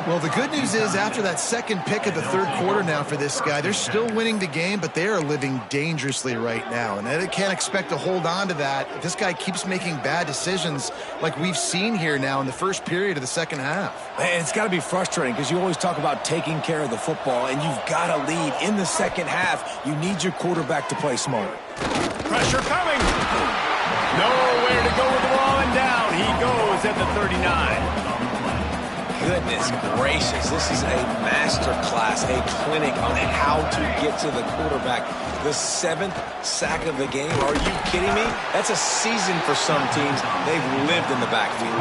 Well, the good news is after that second pick of the 3rd quarter now for this guy, they're still winning the game, but they are living dangerously right now. And they can't expect to hold on to that if this guy keeps making bad decisions like we've seen here now in the first period of the second half. Man, it's got to be frustrating because you always talk about taking care of the football, and you've got to lead in the second half. You need your quarterback to play smart. Pressure coming. Nowhere to go with the ball, and down he goes at the 39. Goodness gracious, this is a master class, a clinic on how to get to the quarterback. The 7th sack of the game, are you kidding me? That's a season for some teams. They've lived in the backfield.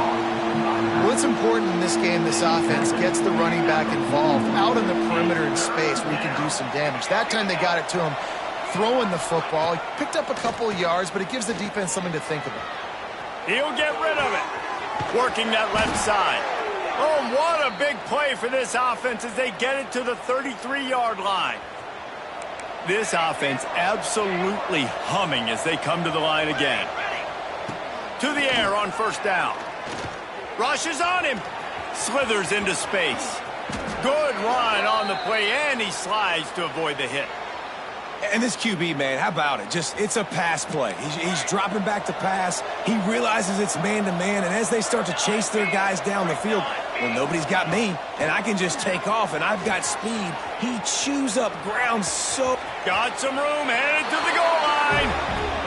Well, it's important in this game, this offense gets the running back involved out in the perimeter in space where he can do some damage. That time they got it to him throwing the football. He picked up a couple of yards, but it gives the defense something to think about. He'll get rid of it. Working that left side. Oh, what a big play for this offense as they get it to the 33-yard line. This offense absolutely humming as they come to the line again. To the air on 1st down. Rushes on him. Slithers into space. Good run on the play, and he slides to avoid the hit. And this QB, man, how about it? It's a pass play. He's dropping back to pass. He realizes it's man-to-man, and as they start to chase their guys down the field, well, nobody's got me, and I can just take off, and I've got speed. He chews up ground so... Got some room, headed to the goal line,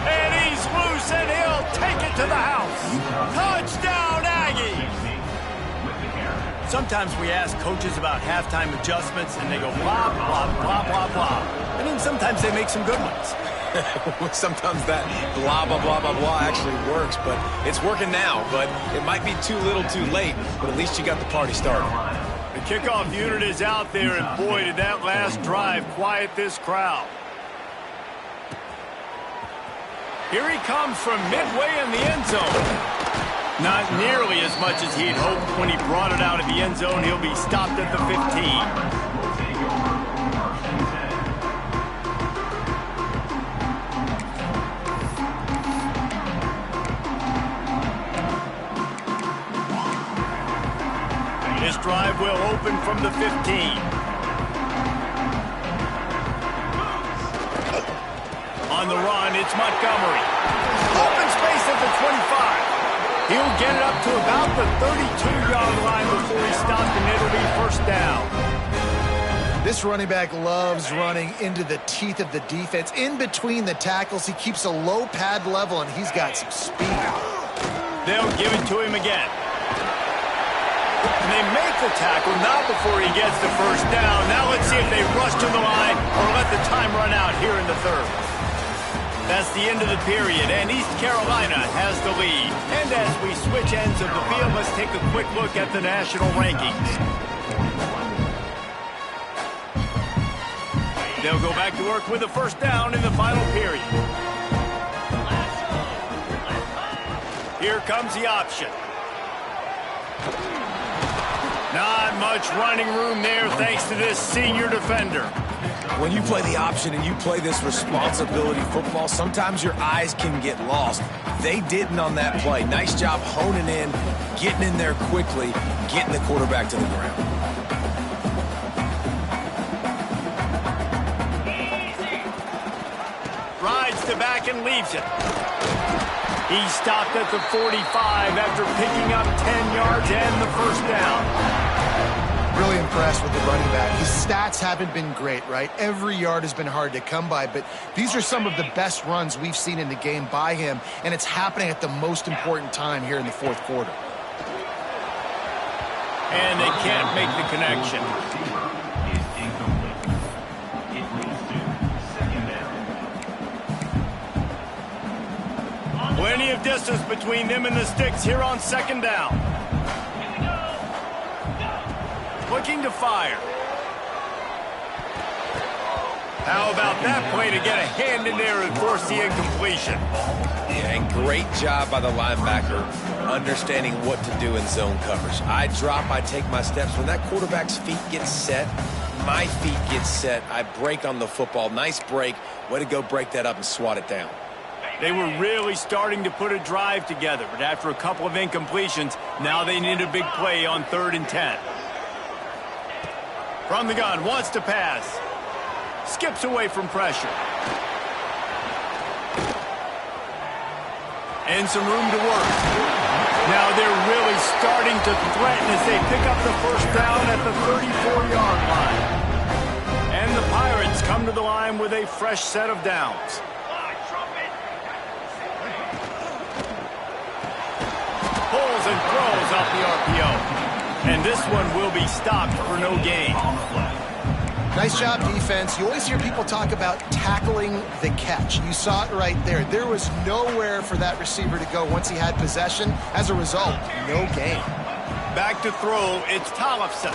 and he's loose, and he'll take it to the house. Touchdown, Aggies! Sometimes we ask coaches about halftime adjustments, and they go blah, blah, blah, blah, blah. I mean, sometimes they make some good ones. Sometimes that blah, blah, blah, blah, blah actually works, but it's working now. But it might be too little too late, but at least you got the party started. The kickoff unit is out there, and boy, did that last drive quiet this crowd. Here he comes from midway in the end zone. Not nearly as much as he'd hoped when he brought it out of the end zone. He'll be stopped at the 15. This drive will open from the 15. On the run, it's Montgomery. Open space at the 25. He'll get it up to about the 32-yard line before he's stopped, and it'll be 1st down. This running back loves running into the teeth of the defense. In between the tackles, he keeps a low pad level, and he's got some speed. They'll give it to him again. And they make the tackle, not before he gets the 1st down. Now let's see if they rush to the line or let the time run out here in the 3rd. That's the end of the period, and East Carolina has the lead. And as we switch ends of the field, let's take a quick look at the national rankings. They'll go back to work with a 1st down in the final period. Here comes the option. Not much running room there thanks to this senior defender. When you play the option and you play this responsibility football, sometimes your eyes can get lost. They didn't on that play. Nice job honing in, getting in there quickly, getting the quarterback to the ground. Rides to back and leaves it. He stopped at the 45 after picking up 10 yards and the first down. Really impressed with the running back. His stats haven't been great, right? Every yard has been hard to come by, but these are some of the best runs we've seen in the game by him, and it's happening at the most important time here in the fourth quarter. And they can't make the connection. Plenty of distance between them and the sticks here on second down. Looking to fire. How about that play to get a hand in there and force the incompletion? Yeah, and great job by the linebacker understanding what to do in zone coverage. I drop, I take my steps. When that quarterback's feet get set, my feet get set, I break on the football. Nice break. Way to go break that up and swat it down. They were really starting to put a drive together, but after a couple of incompletions, now they need a big play on 3rd and 10. From the gun, wants to pass. Skips away from pressure. And some room to work. Now they're really starting to threaten as they pick up the first down at the 34-yard line. And the Pirates come to the line with a fresh set of downs. Pulls and throws off the RPO. And this one will be stopped for no gain. Nice job, defense. You always hear people talk about tackling the catch. You saw it right there. There was nowhere for that receiver to go once he had possession. As a result, no gain. Back to throw, it's Tollefson.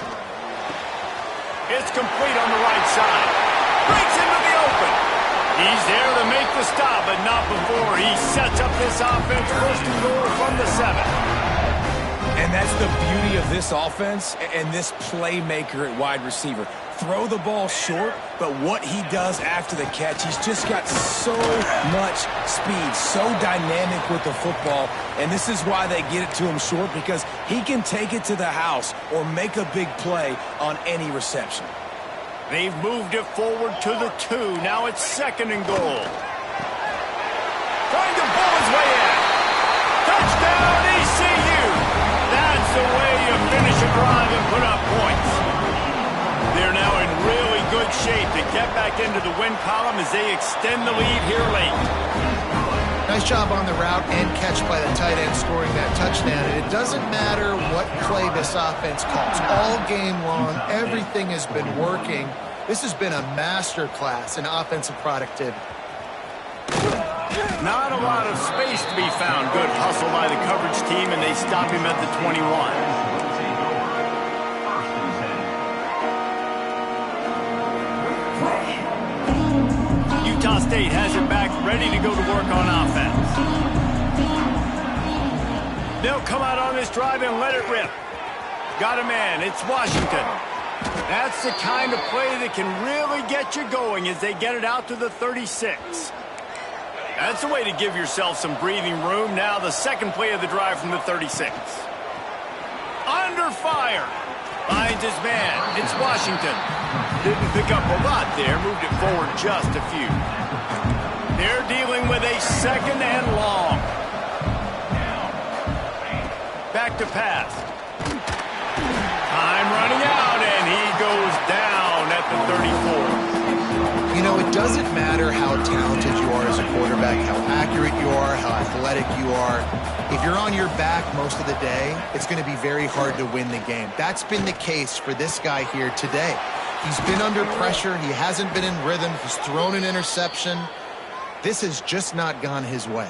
It's complete on the right side. Breaks into the open. He's there to make the stop, but not before he sets up this offense first and goal from the 7. And that's the beauty of this offense and this playmaker at wide receiver. Throw the ball short, but what he does after the catch, he's just got so much speed, so dynamic with the football, and this is why they get it to him short, because he can take it to the house or make a big play on any reception. They've moved it forward to the 2. Now it's 2nd and goal. Trying to pull his way in. Touchdown, ECU! That's the way you finish a drive and put up points. They're now in really good shape to get back into the win column as they extend the lead here late. Nice job on the route and catch by the tight end scoring that touchdown. And it doesn't matter what play this offense calls. All game long, everything has been working. This has been a masterclass in offensive productivity. Not a lot of space to be found. Good hustle by the coverage team, and they stop him at the 21. Utah State has it back, ready to go to work on offense. They'll come out on this drive and let it rip. Got a man. It's Washington. That's the kind of play that can really get you going as they get it out to the 36. That's a way to give yourself some breathing room. Now the second play of the drive from the 36. Under fire. Finds his man. It's Washington. Didn't pick up a lot there. Moved it forward just a few. They're dealing with a 2nd and long. Back to pass. Time running out, and he goes down at the 34. You know, it doesn't matter how talented you are as a quarterback, how accurate you are, how athletic you are. If you're on your back most of the day, it's going to be very hard to win the game. That's been the case for this guy here today. He's been under pressure. He hasn't been in rhythm. He's thrown an interception. This has just not gone his way.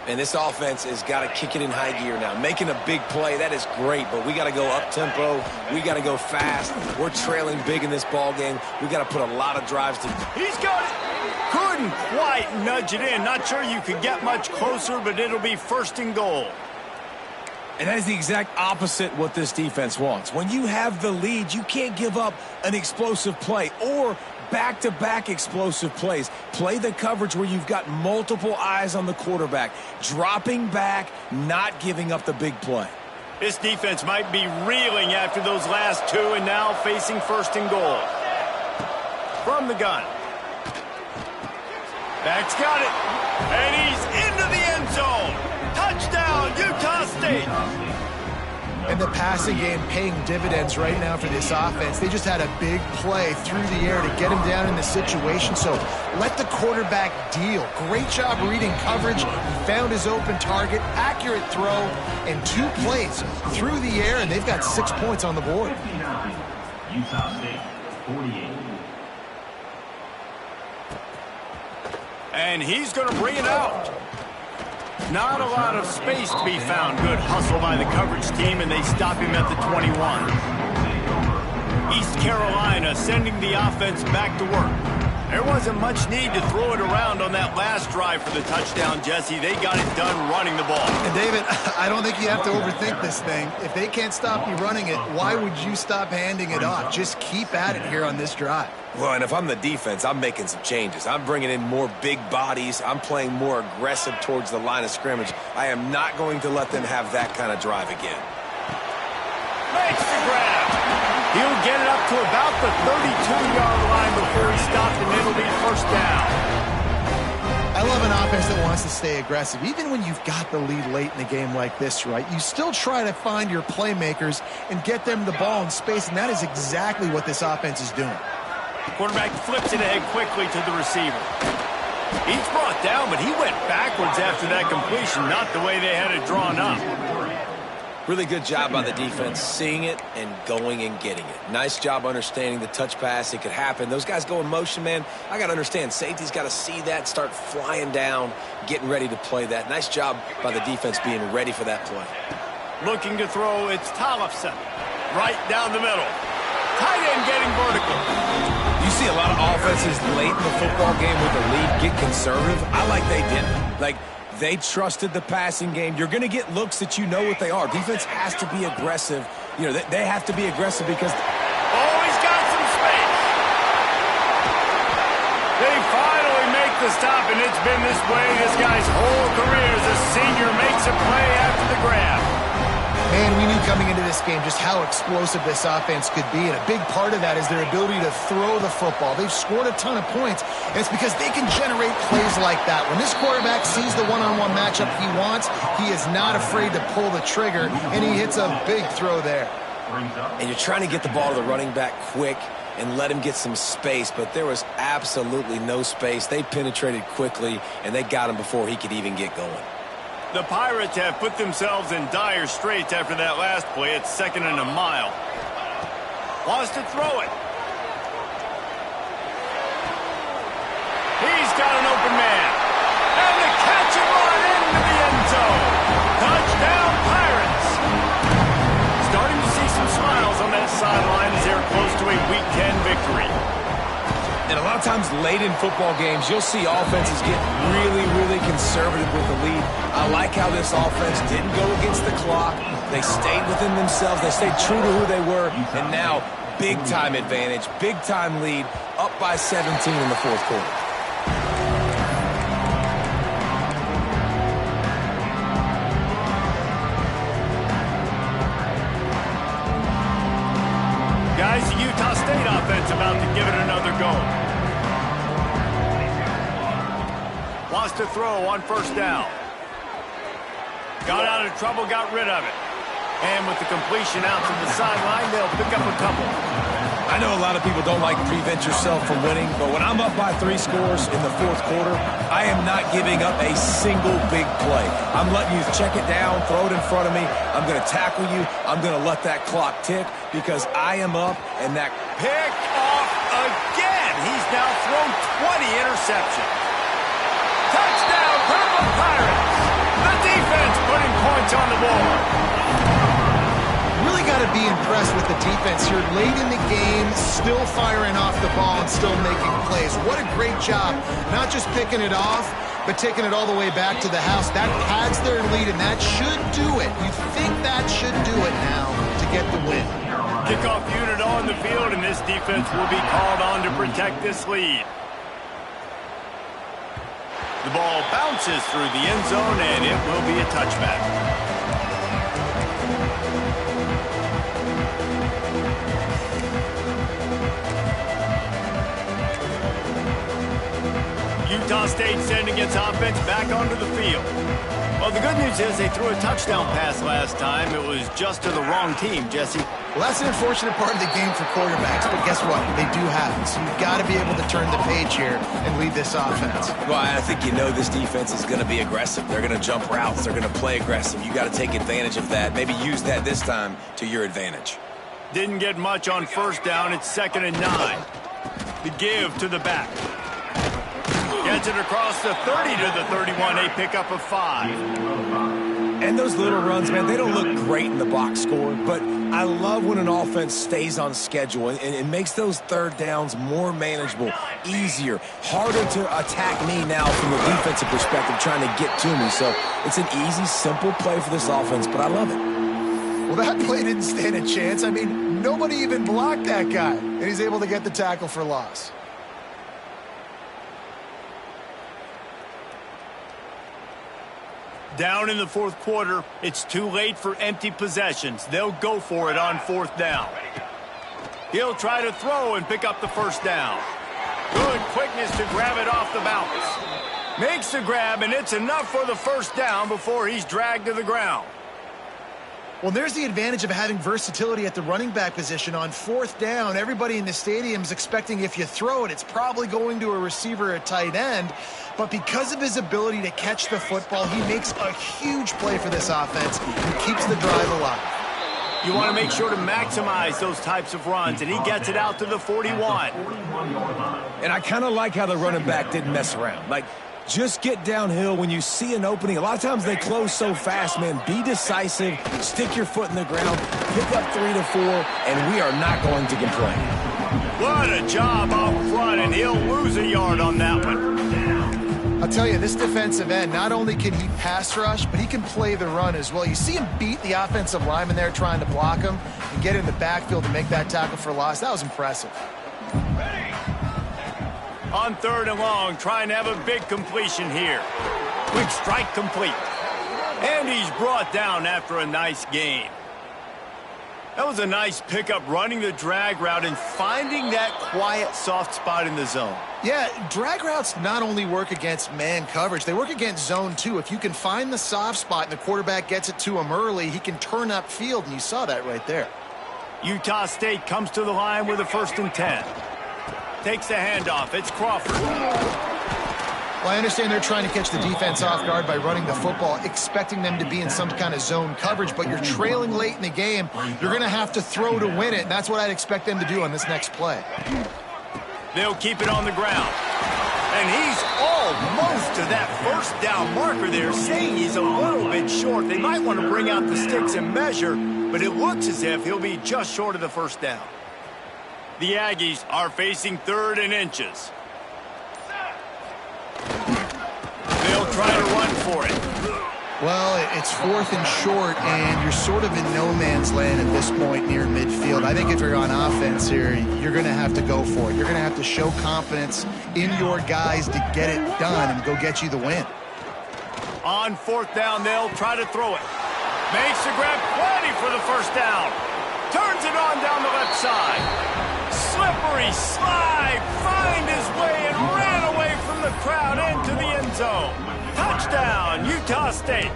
And this offense has got to kick it in high gear now. Making a big play, that is great, but we got to go up-tempo. We got to go fast. We're trailing big in this ball game. We got to put a lot of drives to. He's got it. Couldn't quite nudge it in. Not sure you could get much closer, but it'll be 1st and goal. And that is the exact opposite what this defense wants. When you have the lead, you can't give up an explosive play or back-to-back explosive plays. Play the coverage where you've got multiple eyes on the quarterback, dropping back, not giving up the big play. This defense might be reeling after those last 2 and now facing 1st and goal. From the gun. Back's got it. And he's into the end zone. Touchdown, Utah State. And the passing game paying dividends right now for this offense. They just had a big play through the air to get him down in the situation. So let the quarterback deal. Great job reading coverage. He found his open target, accurate throw, and 2 plays through the air, and they've got 6 points on the board. Utah State, 48. And he's going to bring it out. Not a lot of space to be found. Good hustle by the coverage team, and they stop him at the 21. East Carolina sending the offense back to work. There wasn't much need to throw it around on that last drive for the touchdown, Jesse. They got it done running the ball. And David, I don't think you have to overthink this thing. If they can't stop you running it, why would you stop handing it off? Just keep at it here on this drive. Well, and if I'm the defense, I'm making some changes. I'm bringing in more big bodies. I'm playing more aggressive towards the line of scrimmage. I am not going to let them have that kind of drive again. Makes the grab. He'll get it up to about the 32-yard line before he stopped, and it'll be 1st down. I love an offense that wants to stay aggressive. Even when you've got the lead late in a game like this, right, you still try to find your playmakers and get them the ball in space, and that is exactly what this offense is doing. Quarterback flips it ahead quickly to the receiver. He's brought down, but he went backwards after that completion, not the way they had it drawn up. Really good job by the defense, seeing it and going and getting it. Nice job understanding the touch pass. It could happen. Those guys go in motion, man. I got to understand, safety's got to see that, start flying down, getting ready to play that. Nice job by the defense being ready for that play. Looking to throw, it's Tollefson. Right down the middle. Tight end getting vertical. You see a lot of offenses late in the football game with the lead get conservative. I like they didn't. Like, they trusted the passing game. You're going to get looks that you know what they are. Defense has to be aggressive. You know, they have to be aggressive because... Oh, he's got some space. They finally make the stop, and it's been this way this guy's whole career as a senior makes a play after the grab. Man, we knew coming into this game just how explosive this offense could be, and a big part of that is their ability to throw the football. They've scored a ton of points, and it's because they can generate plays like that. When this quarterback sees the one-on-one matchup he wants, he is not afraid to pull the trigger, and he hits a big throw there. And you're trying to get the ball to the running back quick and let him get some space, but there was absolutely no space. They penetrated quickly, and they got him before he could even get going. The Pirates have put themselves in dire straits after that last play. It's 2nd and a mile. Wants to throw it. He's got an open man. And the catch and run into the end zone. Touchdown, Pirates. Starting to see some smiles on that sideline as they're close to a Week 10 victory. And a lot of times late in football games, you'll see offenses get really, really conservative with the lead. I like how this offense didn't go against the clock. They stayed within themselves. They stayed true to who they were. And now, big-time advantage, big-time lead, up by 17 in the 4th quarter. Guys, the Utah State offense about to give it another go. Wants to throw on 1st down. Got out of trouble, got rid of it. And with the completion out to the sideline, they'll pick up a couple. I know a lot of people don't like prevent yourself from winning, but when I'm up by 3 scores in the 4th quarter, I am not giving up a single big play. I'm letting you check it down, throw it in front of me. I'm going to tackle you. I'm going to let that clock tick because I am up, and that pick off again. He's now thrown 20 interceptions. Touchdown, Purple Pirates. The defense putting points on the board. Really got to to be impressed with the defense here. Late in the game, still firing off the ball and still making plays. What a great job. Not just picking it off, but taking it all the way back to the house. That pads their lead, and that should do it. You think that should do it now to get the win. Kickoff unit on the field, and this defense will be called on to protect this lead. The ball bounces through the end zone, and it will be a touchback. Utah State sending its offense back onto the field. Well, the good news is they threw a touchdown pass last time. It was just to the wrong team, Jesse. Well, that's an unfortunate part of the game for quarterbacks, but guess what? They do happen. So you've got to be able to turn the page here and lead this offense. Well, I think you know this defense is going to be aggressive. They're going to jump routes. They're going to play aggressive. You got to take advantage of that. Maybe use that this time to your advantage. Didn't get much on first down. It's 2nd and 9. The give to the back. Gets it across the 30 to the 31. A pickup of 5. And those little runs, man, they don't look great in the box score, but I love when an offense stays on schedule and it makes those third downs more manageable, easier, harder to attack me now from the defensive perspective trying to get to me. So it's an easy, simple play for this offense, but I love it. Well, that play didn't stand a chance. I mean, nobody even blocked that guy, and he's able to get the tackle for loss. Down in the fourth quarter, it's too late for empty possessions. They'll go for it on 4th down. He'll try to throw and pick up the first down. Good quickness to grab it off the bounce. Makes the grab, and it's enough for the first down before he's dragged to the ground. Well, there's the advantage of having versatility at the running back position. On 4th down, everybody in the stadium is expecting if you throw it, it's probably going to a receiver or tight end. But because of his ability to catch the football, he makes a huge play for this offense and keeps the drive alive. You want to make sure to maximize those types of runs, and he gets it out to the 41. And I kind of like how the running back didn't mess around. Like, just get downhill when you see an opening. A lot of times they close so fast, man. Be decisive, stick your foot in the ground, pick up 3 to 4, and we are not going to complain. What a job out front, and he'll lose a yard on that one. I'll tell you, this defensive end, not only can he pass rush, but he can play the run as well. You see him beat the offensive lineman there trying to block him and get in the backfield to make that tackle for loss. That was impressive. On 3rd and long, trying to have a big completion here. Quick strike complete. And he's brought down after a nice gain. That was a nice pickup, running the drag route and finding that quiet, soft spot in the zone. Yeah, drag routes not only work against man coverage, they work against zone too. If you can find the soft spot and the quarterback gets it to him early, he can turn upfield, and you saw that right there. Utah State comes to the line with a 1st and 10. Takes the handoff. It's Crawford. Well, I understand they're trying to catch the defense off guard by running the football, expecting them to be in some kind of zone coverage, but you're trailing late in the game. You're going to have to throw to win it, and that's what I'd expect them to do on this next play. They'll keep it on the ground. And he's almost to that first down marker there, saying he's a little bit short. They might want to bring out the sticks and measure, but it looks as if he'll be just short of the first down. The Aggies are facing 3rd and inches. They'll try to run for it. Well, it's 4th and short, and you're sort of in no man's land at this point near midfield. I think if you're on offense here, you're going to have to go for it. You're going to have to show confidence in your guys to get it done and go get you the win. On 4th down, they'll try to throw it. Makes the grab, plenty for the first down. Turns it on down the left side. Slippery slide, find his way and ran away from the crowd into the end zone. Touchdown, Utah State.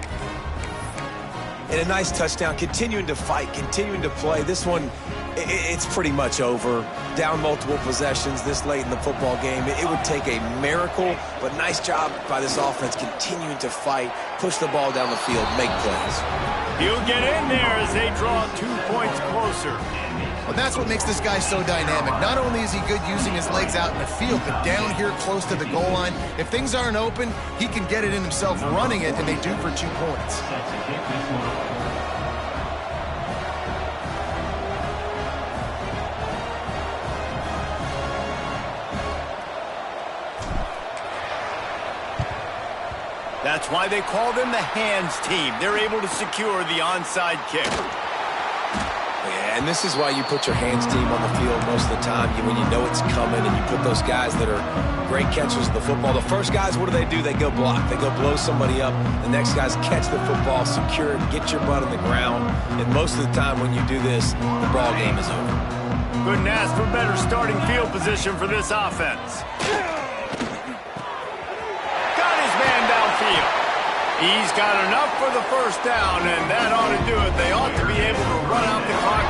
And a nice touchdown, continuing to fight, continuing to play. This one, it's pretty much over. Down multiple possessions this late in the football game. It would take a miracle, but nice job by this offense continuing to fight, push the ball down the field, make plays. He'll get in there as they draw 2 points closer. Well, that's what makes this guy so dynamic. Not only is he good using his legs out in the field, but down here close to the goal line, if things aren't open, he can get it in himself running it, and they do for 2 points. That's why they call them the hands team. They're able to secure the onside kick. Yeah, and this is why you put your hands team on the field most of the time. When you know it's coming and you put those guys that are great catchers of the football. The first guys, what do? They go block. They go blow somebody up. The next guys catch the football, secure it, get your butt on the ground. And most of the time when you do this, the ball game is over. Couldn't ask for better starting field position for this offense. Got his man downfield. He's got enough for the first down, and that ought to do it. They ought to be able to run out the clock